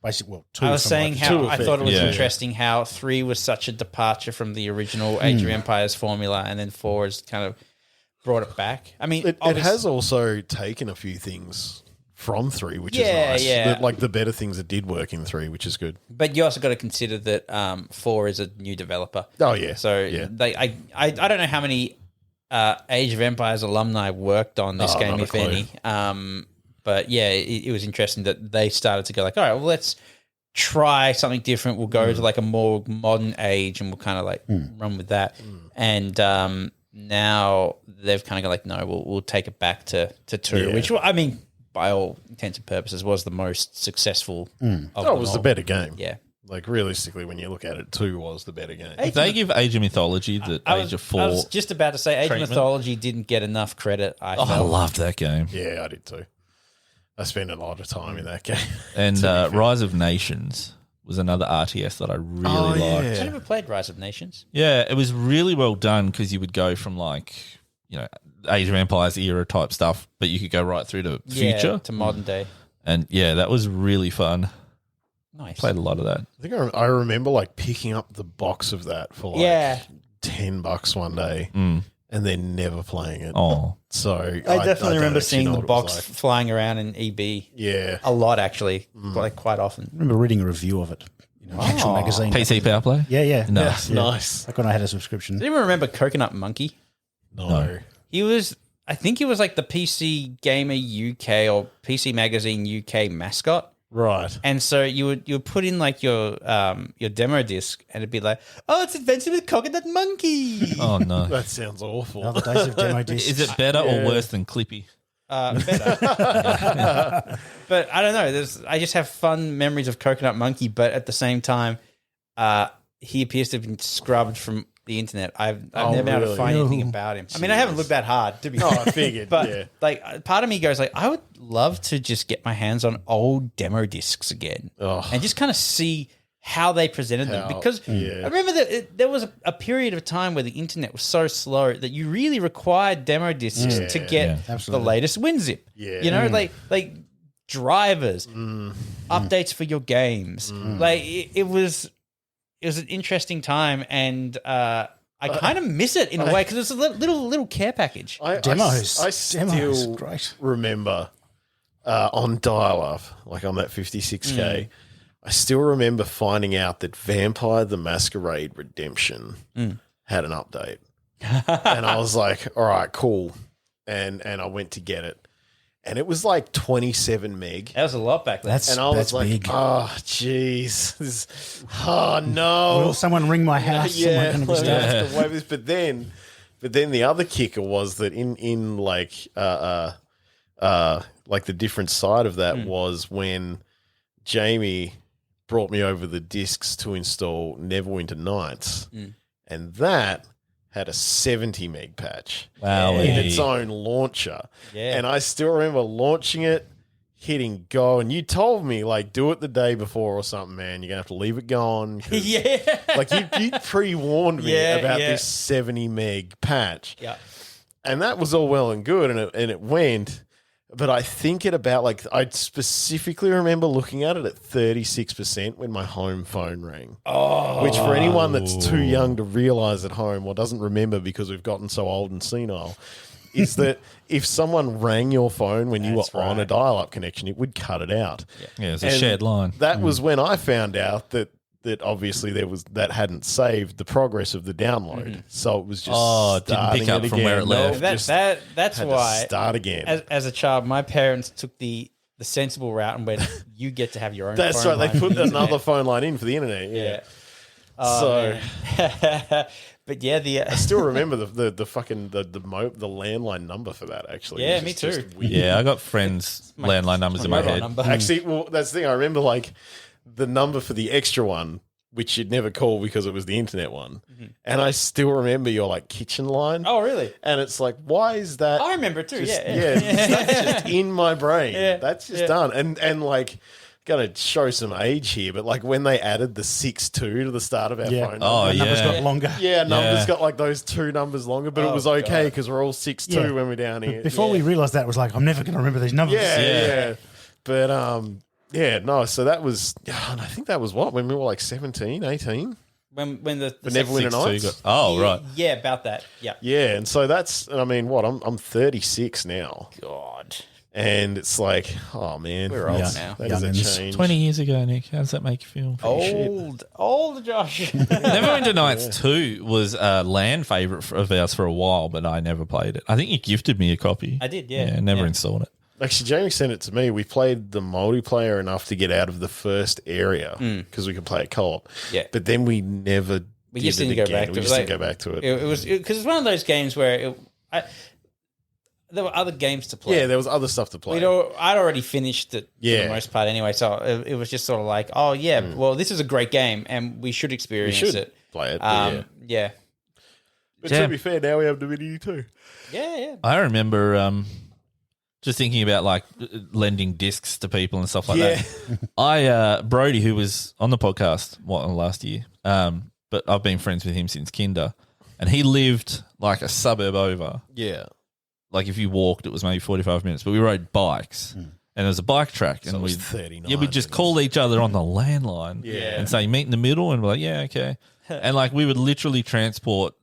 S4: basically, 2.
S1: I was saying how I thought it was interesting how 3 was such a departure from the original Age of Empires formula, and then 4 has kind of brought it back. I mean,
S2: it has also taken a few things from 3, which is nice.
S1: Yeah.
S2: Like the better things that did work in 3, which is good.
S1: But you also got to consider that 4 is a new developer.
S2: Oh yeah.
S1: So I don't know how many Age of Empires alumni worked on this game, if any. But yeah, it was interesting that they started to go like, all right, well, let's try something different. We'll go to like a more modern age, and we'll kind of like run with that. And now they've kind of gone like, no, we'll take it back to 2, which I mean, by all intents and purposes, was the most successful. It
S2: was the better game.
S1: Yeah.
S2: Like realistically, when you look at it, 2 was the better game.
S3: If they give Age of Mythology the Age of 4.
S1: I was just about to say Age of Mythology didn't get enough credit. I
S3: loved that game.
S2: Yeah, I did too. I spent a lot of time in that game.
S3: And Rise of Nations was another RTS that I really liked.
S1: I never played Rise of Nations.
S3: Yeah, it was really well done because you would go from like, Age of Empires era type stuff, but you could go right through to future.
S1: To modern day.
S3: And that was really fun.
S1: Nice.
S3: Played a lot of that.
S2: I think I remember like picking up the box of that for like $10 one day and then never playing it.
S3: Oh.
S2: So
S1: I definitely remember seeing the box flying around in EB.
S2: Yeah.
S1: A lot, actually. Like quite often.
S4: I remember reading a review of it. Actual magazine.
S3: PC Power Play?
S4: Yeah.
S3: Nice.
S2: Nice.
S4: Like when I had a subscription.
S1: Do you remember Coconut Monkey?
S2: No.
S1: I think he was like the PC Gamer UK or PC Magazine UK mascot.
S2: Right.
S1: And so you would put in like your demo disc, and it'd be like, oh, it's Adventure with Coconut Monkey.
S3: Oh no,
S2: that sounds awful.
S4: The days of demo discs.
S3: Is it better or worse than Clippy?
S1: better. But I don't know. I just have fun memories of Coconut Monkey, but at the same time, he appears to have been scrubbed from the internet. I've never been able to find anything about him. I mean, I haven't looked that hard, to be honest.
S2: I figured.
S1: But like, part of me goes like, I would love to just get my hands on old demo discs again and just kind of see how they presented them. Because I remember that there was a period of time where the internet was so slow that you really required demo discs to get the latest WinZip. Yeah. You know, like drivers, updates for your games. Like it was an interesting time, and I kind of miss it in a way because it's a little care package.
S4: Demos.
S2: I still remember on dial-up, like on that 56K, I still remember finding out that Vampire the Masquerade Redemption had an update. And I was like, all right, cool. And I went to get it. And it was like 27 meg.
S1: That was a lot back then.
S2: And I was like,
S4: big.
S2: oh, jeez. Oh, no.
S4: Will someone ring my house?
S2: Yeah. But then the other kicker was that in like the different side of that was when Jamie brought me over the discs to install Neverwinter Nights. And that had a 70 meg patch in its own launcher. Yeah. And I still remember launching it, hitting go, and you told me, like, do it the day before or something, man. You're going to have to leave it going.
S1: Yeah.
S2: Like, you pre-warned me about this 70 meg patch.
S1: Yeah.
S2: And that was all well and good, and it went. But I think I specifically remember looking at it at 36% when my home phone rang. Oh. Which for anyone that's too young to realise at home or doesn't remember because we've gotten so old and senile, is that if someone rang your phone when you were on a dial-up connection, it would cut it out.
S3: Yeah, it's a shared line.
S2: That was when I found out that obviously that hadn't saved the progress of the download, so it was just
S3: didn't pick up from where it left.
S1: That's why
S2: start again.
S1: As a child, my parents took the sensible route and went, "You get to have your own."
S2: That's
S1: phone
S2: right. They
S1: line
S2: put another phone line in for the internet. Yeah.
S1: But yeah,
S2: I still remember the fucking the landline number for that. Actually,
S1: yeah, me too.
S3: Yeah, I got friends' landline numbers in my head.
S2: Actually, well, that's the thing. I remember like the number for the extra one, which you'd never call because it was the internet one. And I still remember your like kitchen line.
S1: Oh, really?
S2: And it's like, why is that?
S1: I remember it too.
S2: That's just in my brain. Yeah. That's just done. And like, going to show some age here, but like when they added the 6-2 to the start of our phone number.
S4: Numbers got longer.
S2: Yeah, numbers got like those 2 numbers longer, but it was okay because we're all 6-2 when we're down here.
S4: Before we realised that, it was like, I'm never going to remember these numbers.
S2: Yeah. But so that was, and I think that was when we were like 17, 18.
S1: When the
S2: Neverwinter Nights.
S3: Right.
S1: Yeah, about that. Yeah.
S2: Yeah, and so that's, I mean, I'm 36 now.
S1: God.
S2: And it's like, oh man,
S1: we're old now.
S2: That is a change.
S3: 20 years ago, Nick. How does that make you feel?
S1: Old Josh.
S3: Neverwinter Nights 2 was a LAN favourite of ours for a while, but I never played it. I think you gifted me a copy.
S1: I did, yeah.
S3: Never installed it.
S2: Actually, Jamie sent it to me. We played the multiplayer enough to get out of the first area because we could play it co-op.
S1: Yeah.
S2: But then we never
S1: we just didn't go back to it.
S2: We just didn't go back to it.
S1: It was because it's one of those games where there were other games to play.
S2: Yeah, there was other stuff to play.
S1: I'd already finished it for the most part anyway, so it was just sort of like, oh, yeah, well, this is a great game, and we should experience it.
S2: Play it,
S1: yeah.
S2: But to be fair, now we have Divinity 2.
S1: Yeah.
S3: I remember just thinking about, like, lending discs to people and stuff like that. Brody, who was on the podcast, last year, but I've been friends with him since kinder, and he lived, like, a suburb over.
S2: Yeah.
S3: Like if you walked, it was maybe 45 minutes, but we rode bikes and there was a bike track.
S2: So
S3: and
S2: we'd 39.
S3: Yeah, we'd just call each other on the landline and say, meet in the middle, and we're like, yeah, okay. And like we would literally transport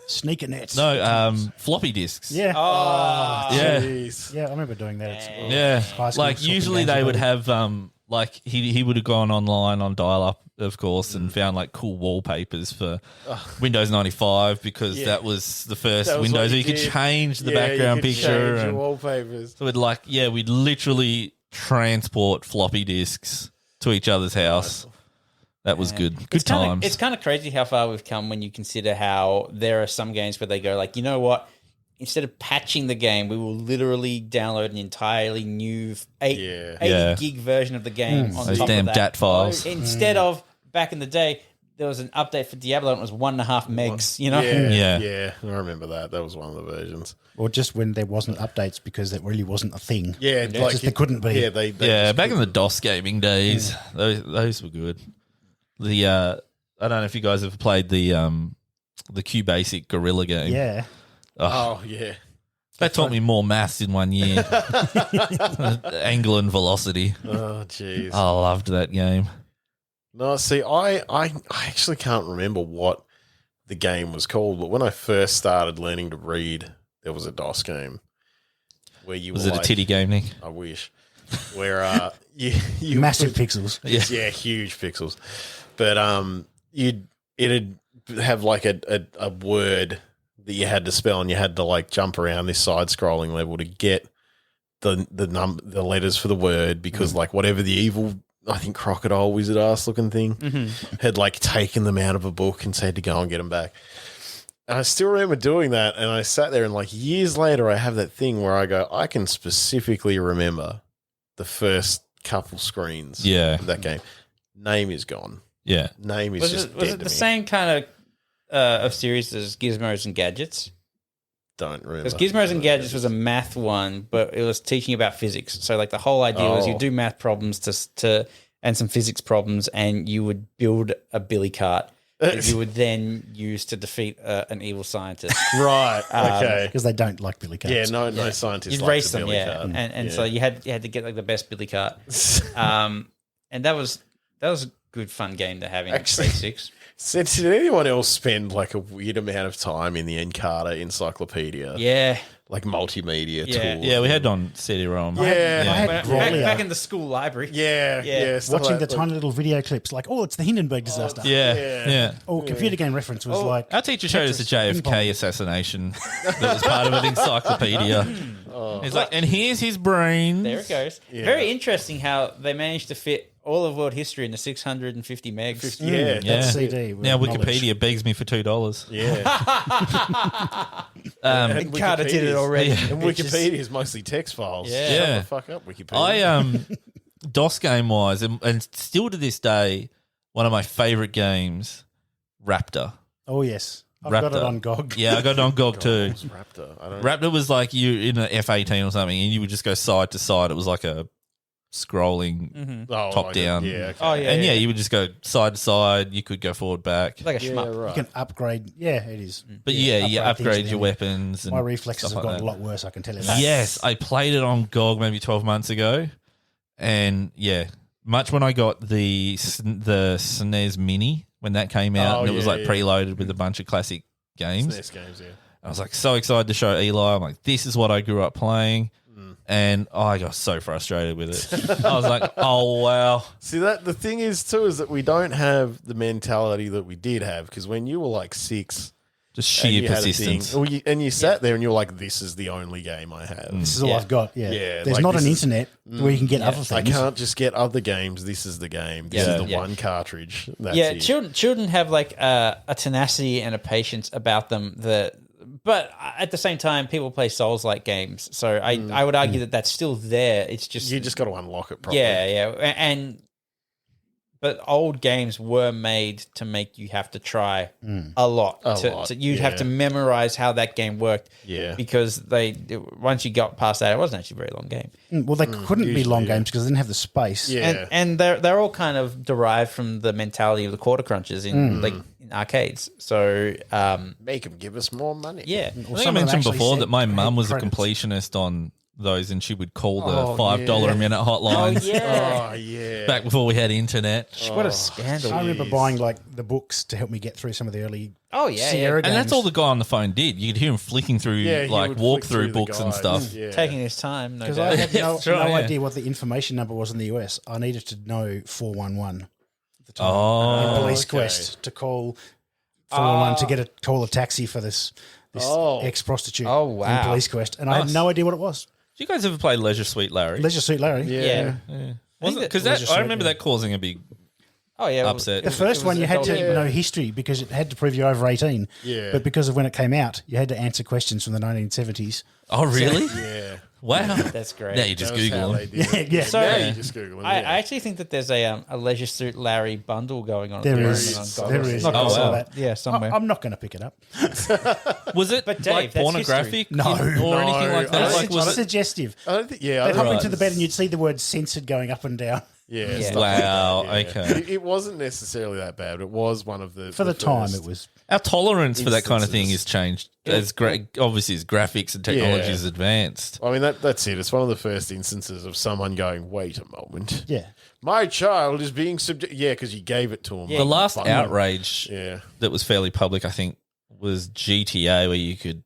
S4: sneaker nets.
S3: No, floppy disks.
S4: Yeah.
S1: Oh,
S3: yeah.
S2: Geez.
S4: Yeah, I remember doing that.
S3: Yeah. Like usually they would have like he would have gone online on dial-up, of course, and found like cool wallpapers for Windows 95 because that was the first Windows where you could change the background picture
S2: and wallpapers.
S3: So we'd literally transport floppy disks to each other's house. That was good. Good times.
S1: It's kind of crazy how far we've come when you consider how there are some games where they go like, you know what? instead of patching the game, we will literally download an entirely new 80 gig version of the game on
S3: Those
S1: top
S3: damn
S1: of that.
S3: DAT files.
S1: Instead of back in the day, there was an update for Diablo and it was 1.5 megs, you know?
S2: Yeah, I remember that. That was one of the versions.
S4: Or just when there wasn't updates because it really wasn't a thing.
S2: Yeah, like
S4: just there couldn't be.
S2: Yeah, they
S3: Back in the DOS gaming days, those were good. The I don't know if you guys have played the QBasic Gorilla game.
S4: Yeah.
S2: Oh yeah.
S3: That taught me more maths in 1 year. Angle and velocity.
S2: Oh jeez.
S3: I loved that game.
S2: No, see, I actually can't remember what the game was called, but when I first started learning to read, there was a DOS game where you
S3: Was
S2: were
S3: it a titty game, Nick?
S2: I wish. Where you
S4: Massive pixels.
S2: Yeah, huge pixels. But it'd have like a word that you had to spell, and you had to like jump around this side scrolling level to get the letters for the word, because like whatever the evil, I think, crocodile wizard ass looking thing had like taken them out of a book and said to go and get them back. And I still remember doing that, and I sat there and like years later I have that thing where I go, I can specifically remember the first couple screens of that game. Name is gone.
S3: Yeah.
S2: Name is
S1: Was
S2: just
S1: it
S2: dead to
S1: the
S2: me.
S1: same kind of series as Gizmos and Gadgets?
S2: Don't remember.
S1: Because Gizmos and Gadgets was a math one, but it was teaching about physics. So like the whole idea was you do math problems to and some physics problems, and you would build a billy cart that you would then use to defeat an evil scientist.
S2: Right. Okay.
S4: Because they don't like billy carts.
S2: Yeah. No scientist.
S1: You'd
S2: likes
S1: race
S2: a
S1: them,
S2: billy cart.
S1: and so you had to get like the best billy cart. And that was a good fun game to have in
S2: Actually-
S1: 36.
S2: So did anyone else spend like a weird amount of time in the Encarta encyclopedia?
S1: Yeah.
S2: Like multimedia
S1: Yeah.
S2: tools.
S3: Yeah, we had on CD-ROM.
S2: Yeah.
S4: I had Growler
S1: Back in the school library.
S2: Yeah. stuff
S4: watching
S2: like
S4: the tiny little video clips like, it's the Hindenburg disaster.
S3: Yeah.
S4: Or computer game reference was like...
S3: Our teacher showed us the JFK assassination that was part of an encyclopedia. He's like, and here's his brain.
S1: There it goes. Very interesting how they managed to fit all of world history into 650 megs.
S2: Yeah.
S4: That CD. with
S3: Now
S4: knowledge.
S3: Wikipedia begs me for $2.
S2: Yeah.
S1: And Carter did it already.
S2: And Wikipedia is mostly text files.
S1: Yeah.
S2: Shut
S3: Yeah.
S2: the fuck up, Wikipedia.
S3: I DOS game wise, and still to this day, one of my favorite games, Raptor.
S4: Oh, yes. I've got it
S3: Raptor.
S4: on GOG.
S3: Yeah, I got it on GOG too.
S2: What's Raptor? I don't
S3: Raptor was like you in an F-18 or something, and you would just go side to side. It was like a scrolling top
S2: like
S3: down.
S2: Yeah. Okay.
S1: Oh, yeah.
S3: And you would just go side to side. You could go forward, back.
S1: Like a
S2: Yeah,
S1: shmup.
S2: right.
S4: You can upgrade. Yeah, it is.
S3: But you
S4: upgrade
S3: upgrade
S4: things
S3: your
S4: and
S3: weapons. And
S4: My reflexes
S3: stuff
S4: have
S3: like
S4: gotten
S3: that.
S4: a lot worse, I can tell you that.
S3: Yes, I played it on GOG maybe 12 months ago, and much when I got the SNES Mini when that came out, and it was like preloaded with a bunch of classic games.
S2: SNES games, yeah.
S3: I was like so excited to show Eli. I'm like, this is what I grew up playing. And I got so frustrated with it. I was like, oh, wow.
S2: See, that the thing is, too, is that we don't have the mentality that we did have, because when you were like 6...
S3: Just
S2: and
S3: sheer
S2: you had a
S3: persistence.
S2: thing, and you sat there and you were like, this is the only game I have.
S4: This is all I've got. Yeah.
S2: Yeah,
S4: There's
S2: like
S4: not
S2: this
S4: an
S2: is-
S4: internet where you can get other things.
S2: I can't just get other games. This is the game. This is the one cartridge. That's it.
S1: Children have like a tenacity and a patience about them but at the same time, people play Souls-like games. So I would argue that that's still there. It's just
S2: You just got to unlock it properly.
S1: Yeah. But old games were made to make you have to try a lot. You'd have to memorize how that game worked.
S2: Yeah.
S1: Because once you got past that, it wasn't actually a very long game.
S4: Well, they couldn't be long games because they didn't have the space.
S2: Yeah.
S1: And they're all kind of derived from the mentality of the quarter crunchers in arcades. So
S2: Make them give us more money.
S1: yeah.
S3: I think I
S4: Some of them
S3: mentioned
S4: actually
S3: before
S4: said
S3: that my mum was a
S4: credits.
S3: completionist on those, and she would call the $5 a minute hotlines
S2: Oh, yeah.
S3: back before we had internet.
S1: What a scandal.
S4: I remember buying like the books to help me get through some of the early
S1: yeah.
S4: Sierra games.
S3: And that's all the guy on the phone did. You could hear him flicking through
S2: Yeah, he
S3: like
S2: would flick through
S3: walkthrough
S2: the
S3: books and
S2: guides.
S3: stuff.
S2: Yeah.
S1: Taking his time, no
S4: Because
S1: doubt.
S4: I had no
S3: That's right, yeah.
S4: idea what the information number was in the US. I needed to know 411 at the time.
S3: Oh,
S4: in Police Quest to call 411 to call a taxi for this ex-prostitute
S1: Oh, wow.
S4: in Police Quest. And I had no idea what it was.
S3: do you guys ever play Leisure Suite Larry?
S4: Leisure Suit Larry.
S1: Yeah.
S3: Because I remember that causing a big
S1: Oh yeah,
S3: upset.
S4: The first one you had to
S1: adult
S4: know history because it had to prove you're over 18.
S2: Yeah.
S4: But because of when it came out, you had to answer questions from the 1970s.
S3: Oh, really?
S2: Yeah.
S3: Wow.
S1: That's great.
S3: Now you just
S2: That was
S3: Google
S2: how
S3: them.
S2: they did it.
S4: Yeah.
S1: So
S2: Now you just Google them.
S1: I
S2: yeah.
S1: actually think that there's a Leisure Suit Larry bundle going on.
S4: There
S1: at the
S4: is.
S1: moment on
S4: There
S1: Goggles.
S4: is.
S1: Not
S4: I
S3: Oh,
S4: saw
S3: wow.
S4: that.
S1: Yeah, somewhere.
S4: I'm not going to pick it up.
S3: Was it
S1: But Dave,
S3: like
S1: that's
S3: pornographic
S4: No.
S3: or anything like that?
S2: No.
S3: Like, was it?
S4: Suggestive.
S2: I don't think. Yeah. I
S4: They'd
S2: don't
S4: hop
S2: know.
S4: into the bed and you'd see the word censored going up and down.
S2: Yeah.
S1: Yeah.
S2: stuff like
S3: Wow,
S2: that, yeah.
S3: okay.
S2: It wasn't necessarily that bad. But it was one of the
S4: For the time,
S2: first.
S4: it was.
S3: Our tolerance for that kind of thing
S2: Instances.
S3: has changed. As obviously, as graphics and technology
S2: Yeah.
S3: has advanced.
S2: I mean, that's it. It's one of the first instances of someone going, "Wait a moment,
S4: Yeah.
S2: my child is being subject." Yeah, because you gave it to him.
S3: The last
S2: Fun.
S3: outrage
S2: Yeah.
S3: that was fairly public, I think, was GTA, where you could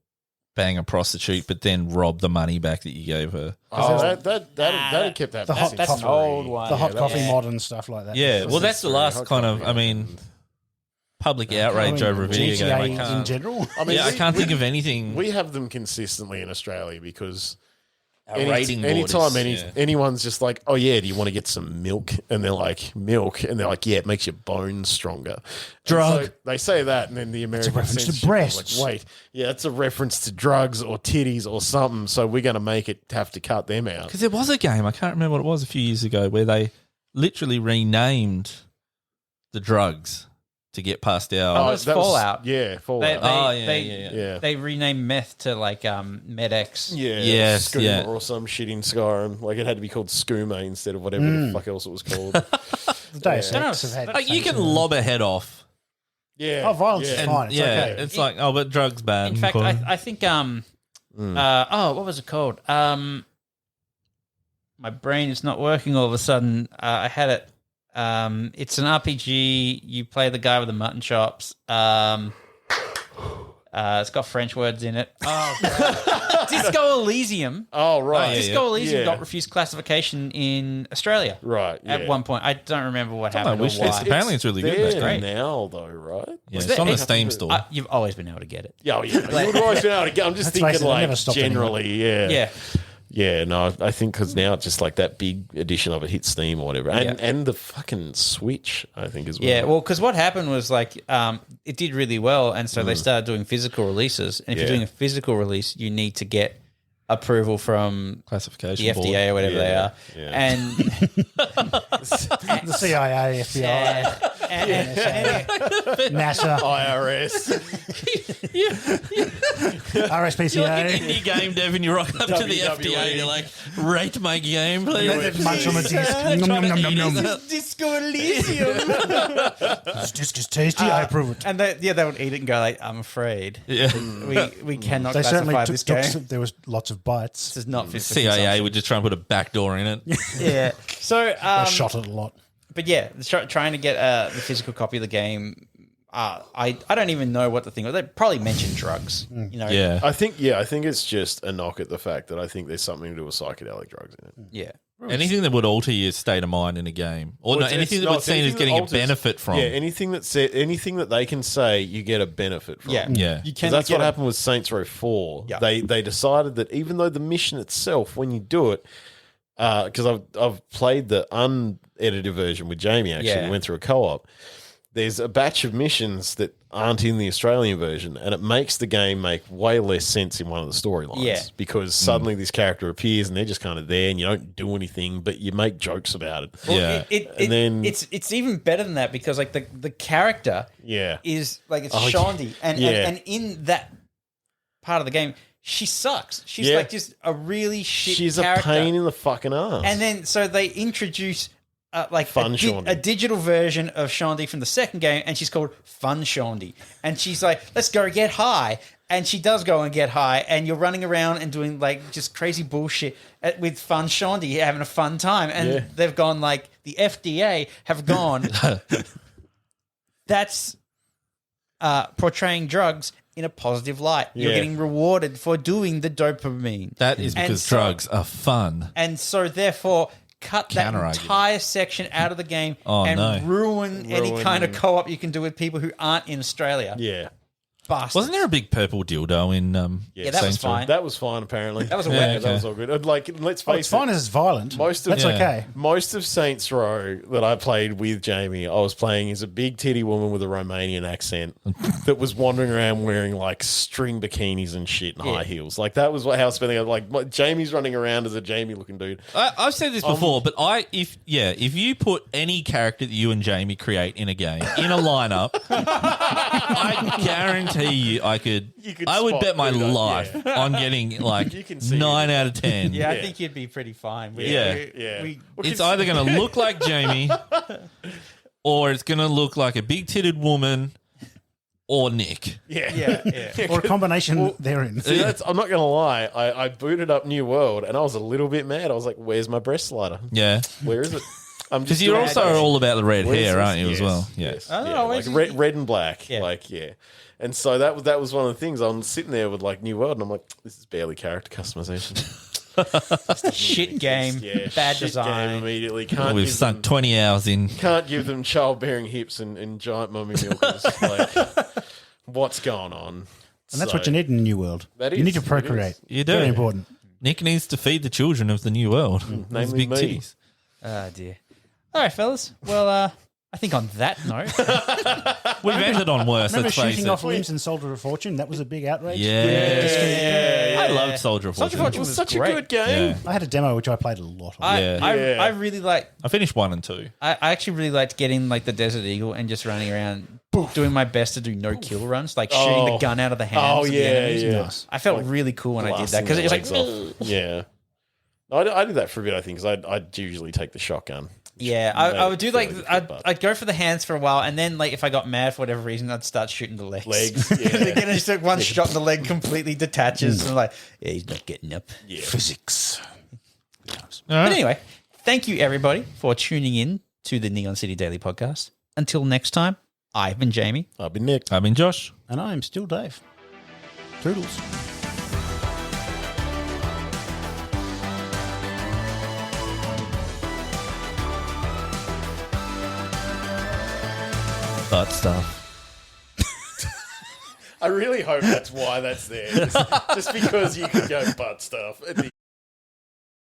S3: bang a prostitute, but then rob the money back that you gave her.
S2: Oh, that kept happening.
S4: The hot
S2: since
S1: That's an
S2: three.
S1: old one.
S4: The hot
S1: Yeah,
S4: coffee
S1: yeah.
S4: mod and stuff like that.
S3: Yeah, well, that's the last
S2: Hot
S3: kind of,
S2: coffee,
S3: I mean, public outrage
S4: I mean,
S3: over a video game. I
S4: GTA in
S3: can't,
S4: general.
S2: I mean,
S3: yeah, I can't think of anything.
S2: We have them consistently in Australia because
S3: Our rating board
S2: anytime
S3: is- yeah.
S2: anyone's just like, "Oh yeah, do you want to get some milk?" And they're like, "Milk," and they're like, "Yeah, it makes your bones stronger."
S3: Drug.
S2: And so they say that, and then the American
S4: reference to
S2: censorship is
S4: breasts.
S2: Like, wait, yeah, it's a reference to drugs or titties or something. So we're going to make it have to cut them out.
S3: Because there was a game, I can't remember what it was, a few years ago, where they literally renamed the drugs to get past our.
S1: Oh, it's Fallout.
S2: Yeah,
S1: They,
S2: Fallout.
S3: yeah.
S2: Yeah.
S1: renamed meth to like MedX.
S2: Yeah,
S3: Yes,
S2: skooma
S3: yeah.
S2: or some shit in Skyrim. Like it had to be called skooma instead of whatever the fuck else it was called.
S4: The Deus
S1: Yeah.
S4: Ex have had.
S3: Like, you can
S4: things.
S3: lob a head off.
S2: Yeah.
S4: Oh, violence
S2: yeah.
S4: is fine. It's
S3: yeah,
S4: okay.
S3: it's like, oh, but drugs bad.
S1: In fact, I think what was it called? My brain is not working all of a sudden. I had it. It's an RPG. You play the guy with the mutton chops. It's got French words in it. Oh, Disco Elysium.
S2: Oh, right.
S3: yeah,
S1: Disco Elysium
S2: Yeah.
S1: got refused classification in Australia.
S2: Right.
S1: At
S2: yeah.
S1: one point, I don't remember what
S3: on
S1: happened
S3: my wish
S1: or
S3: list.
S1: why.
S3: Apparently it's really good. That's
S2: There
S3: great.
S2: now, though, right?
S3: Yeah,
S1: Was
S3: it's on
S1: there-
S3: the Steam store.
S1: You've always been able to get it.
S2: Yeah, you would always been able to get. I'm just
S4: Let's face
S2: thinking,
S4: it, they
S2: like,
S4: never stopped
S2: generally, yeah.
S1: Yeah.
S2: Yeah, no, I think because now just like that big edition of it hit Steam or whatever. And,
S1: Yeah.
S2: and the fucking Switch, I think, as well.
S1: Yeah, well, because what happened was like it did really well, and so they started doing physical releases. And if you're
S2: Yeah.
S1: doing a physical release, you need to get approval from
S3: Classification
S1: the
S3: board.
S1: FDA or whatever they are.
S2: yeah.
S1: And,
S4: The CIA, FBI, NASA,
S2: IRS.
S3: You're like an
S4: RSPCA.
S3: indie game dev and you rock up to the FDA and you're like, rate my game, please.
S4: Munch on the disc. Nom, nom, nom, nom, nom.
S1: Disco Elysium.
S4: This disc is tasty. I approve it.
S1: And they would eat it and go like, I'm afraid.
S3: Yeah.
S1: We cannot
S4: They certainly
S1: classify
S4: took,
S1: this game.
S4: took. There was lots of bites.
S1: This is not fit for
S3: CIA
S1: consumption.
S3: would just try and put a backdoor in it.
S1: Yeah. So,
S4: I shot it a lot.
S1: but yeah, trying to get the physical copy of the game. I don't even know what the thing was. They probably mentioned drugs. You know.
S3: Yeah.
S2: I think it's just a knock at the fact that I think there's something to do with psychedelic drugs in it.
S1: Yeah.
S3: Anything that would alter your state of mind in a game. Or no, anything that would
S2: it's
S3: seem as
S2: anything
S3: getting
S2: that
S3: a
S2: alters-
S3: benefit from.
S2: Yeah, anything that they can say you get a benefit from.
S1: Yeah.
S3: Yeah.
S1: You
S2: 'Cause
S1: can.
S2: that's what happened with Saints Row 4.
S1: Yeah.
S2: They decided that even though the mission itself, when you do it, because I've played the unedited version with Jamie, actually,
S1: Yeah.
S2: we went through a co-op. There's a batch of missions that aren't in the Australian version, and it makes the game make way less sense in one of the storylines.
S1: Yeah.
S2: Because suddenly this character appears and they're just kind of there, and you don't do anything, but you make jokes about it.
S1: Well,
S3: Yeah.
S2: And then-
S1: it's even better than that because like the character
S2: Yeah.
S1: is like it's
S2: Oh,
S1: Shondi and
S2: yeah.
S1: and in that part of the game she sucks. She's
S2: Yeah.
S1: like just a really shit
S2: She's
S1: character.
S2: a pain in the fucking ass.
S1: And then so they introduce like
S2: Fun Shondi.
S1: a digital version of Shondi from the second game, and she's called Fun Shondi. And she's like, let's go get high. And she does go and get high, and you're running around and doing like just crazy bullshit with Fun Shondi, having a fun time. And
S2: Yeah.
S1: they've gone like, the FDA have gone, that's portraying drugs in a positive light. You're
S2: Yeah.
S1: getting rewarded for doing the dopamine.
S3: That is
S1: And
S3: because
S1: so-
S3: drugs are fun.
S1: And so, therefore, cut that
S3: Counter-argument.
S1: entire section out of the game
S3: Oh,
S1: and
S3: no.
S1: ruin any
S2: Ruin-
S1: kind of co-op you can do with people who aren't in Australia.
S2: yeah.
S1: bastards.
S3: Wasn't there a big purple dildo in
S1: Yeah, that was
S3: Saints Row?
S1: fine.
S2: That was fine, apparently.
S1: That was a
S3: Yeah,
S1: weapon.
S3: okay.
S2: That was all good. Like, let's face
S4: It's fine as it's violent. That's okay.
S2: Most of Saints Row that I played with Jamie, I was playing as a big titty woman with a Romanian accent that was wandering around wearing like string bikinis and shit and high heels. Like that was how I was spending it. Like Jamie's running around as a Jamie looking dude.
S3: I've said this before, but if you put any character that you and Jamie create in a game in a lineup, I guarantee you, I would bet my life on getting like 9 out of 10.
S1: Yeah, I think you'd be pretty fine.
S3: It's either going to look like Jamie, or it's going to look like a big titted woman, or Nick.
S4: Or a combination therein.
S2: I'm not going to lie. I booted up New World and I was a little bit mad. I was like, "Where's my breast slider?
S3: Yeah,
S2: Where is it?"
S3: because you're also all about the red hair, aren't you?
S2: Yes,
S3: as well,
S2: yes.
S1: Like
S2: red and black. And so that was one of the things. I'm sitting there with like New World, and I'm like, this is barely character customization.
S1: Shit game, bad design.
S2: Game immediately.
S3: We've sunk 20 hours in.
S2: Can't give them childbearing hips and giant mummy milkers. Like, what's going on?
S4: And that's what you need in the new world. You need to procreate.
S3: You do.
S4: Very important.
S3: Nick needs to feed the children of the new world. Those
S2: namely
S3: big
S2: me.
S3: titties.
S1: Oh, dear. All right, fellas. Well, I think on that note,
S3: We've ended on worse,
S4: Remember
S3: let's face
S4: shooting
S3: it.
S4: off limbs in Soldier of Fortune? That was a big outrage.
S3: Yeah. I loved Soldier of Fortune.
S1: Soldier of Fortune
S2: It was
S1: was
S2: such
S1: great.
S2: a good game.
S3: Yeah.
S4: I had a demo which I played a lot of.
S1: I really like.
S3: I finished 1 and 2.
S1: I actually really liked getting like the Desert Eagle and just running around, doing my best to do no kill runs, like shooting the gun out of the hands. Of the enemies.
S4: Nice.
S1: I felt really cool when I did that because it was like,
S2: yeah. I did that for a bit, I think, because I'd usually take the shotgun.
S1: yeah, I would do like I'd go for the hands for a while, and then like if I got mad for whatever reason, I'd start shooting the legs. Because again, just like one shot and the leg completely detaches. And I'm like, yeah, he's not getting up.
S2: Yeah.
S4: Physics.
S1: But anyway, thank you everybody for tuning in to the Neon City Daily Podcast. Until next time, I've been Jamie.
S2: I've been Nick.
S3: I've been Josh.
S4: And I'm still Dave. Toodles.
S3: Butt stuff.
S2: I really hope that's why that's there. Just because you could go butt stuff.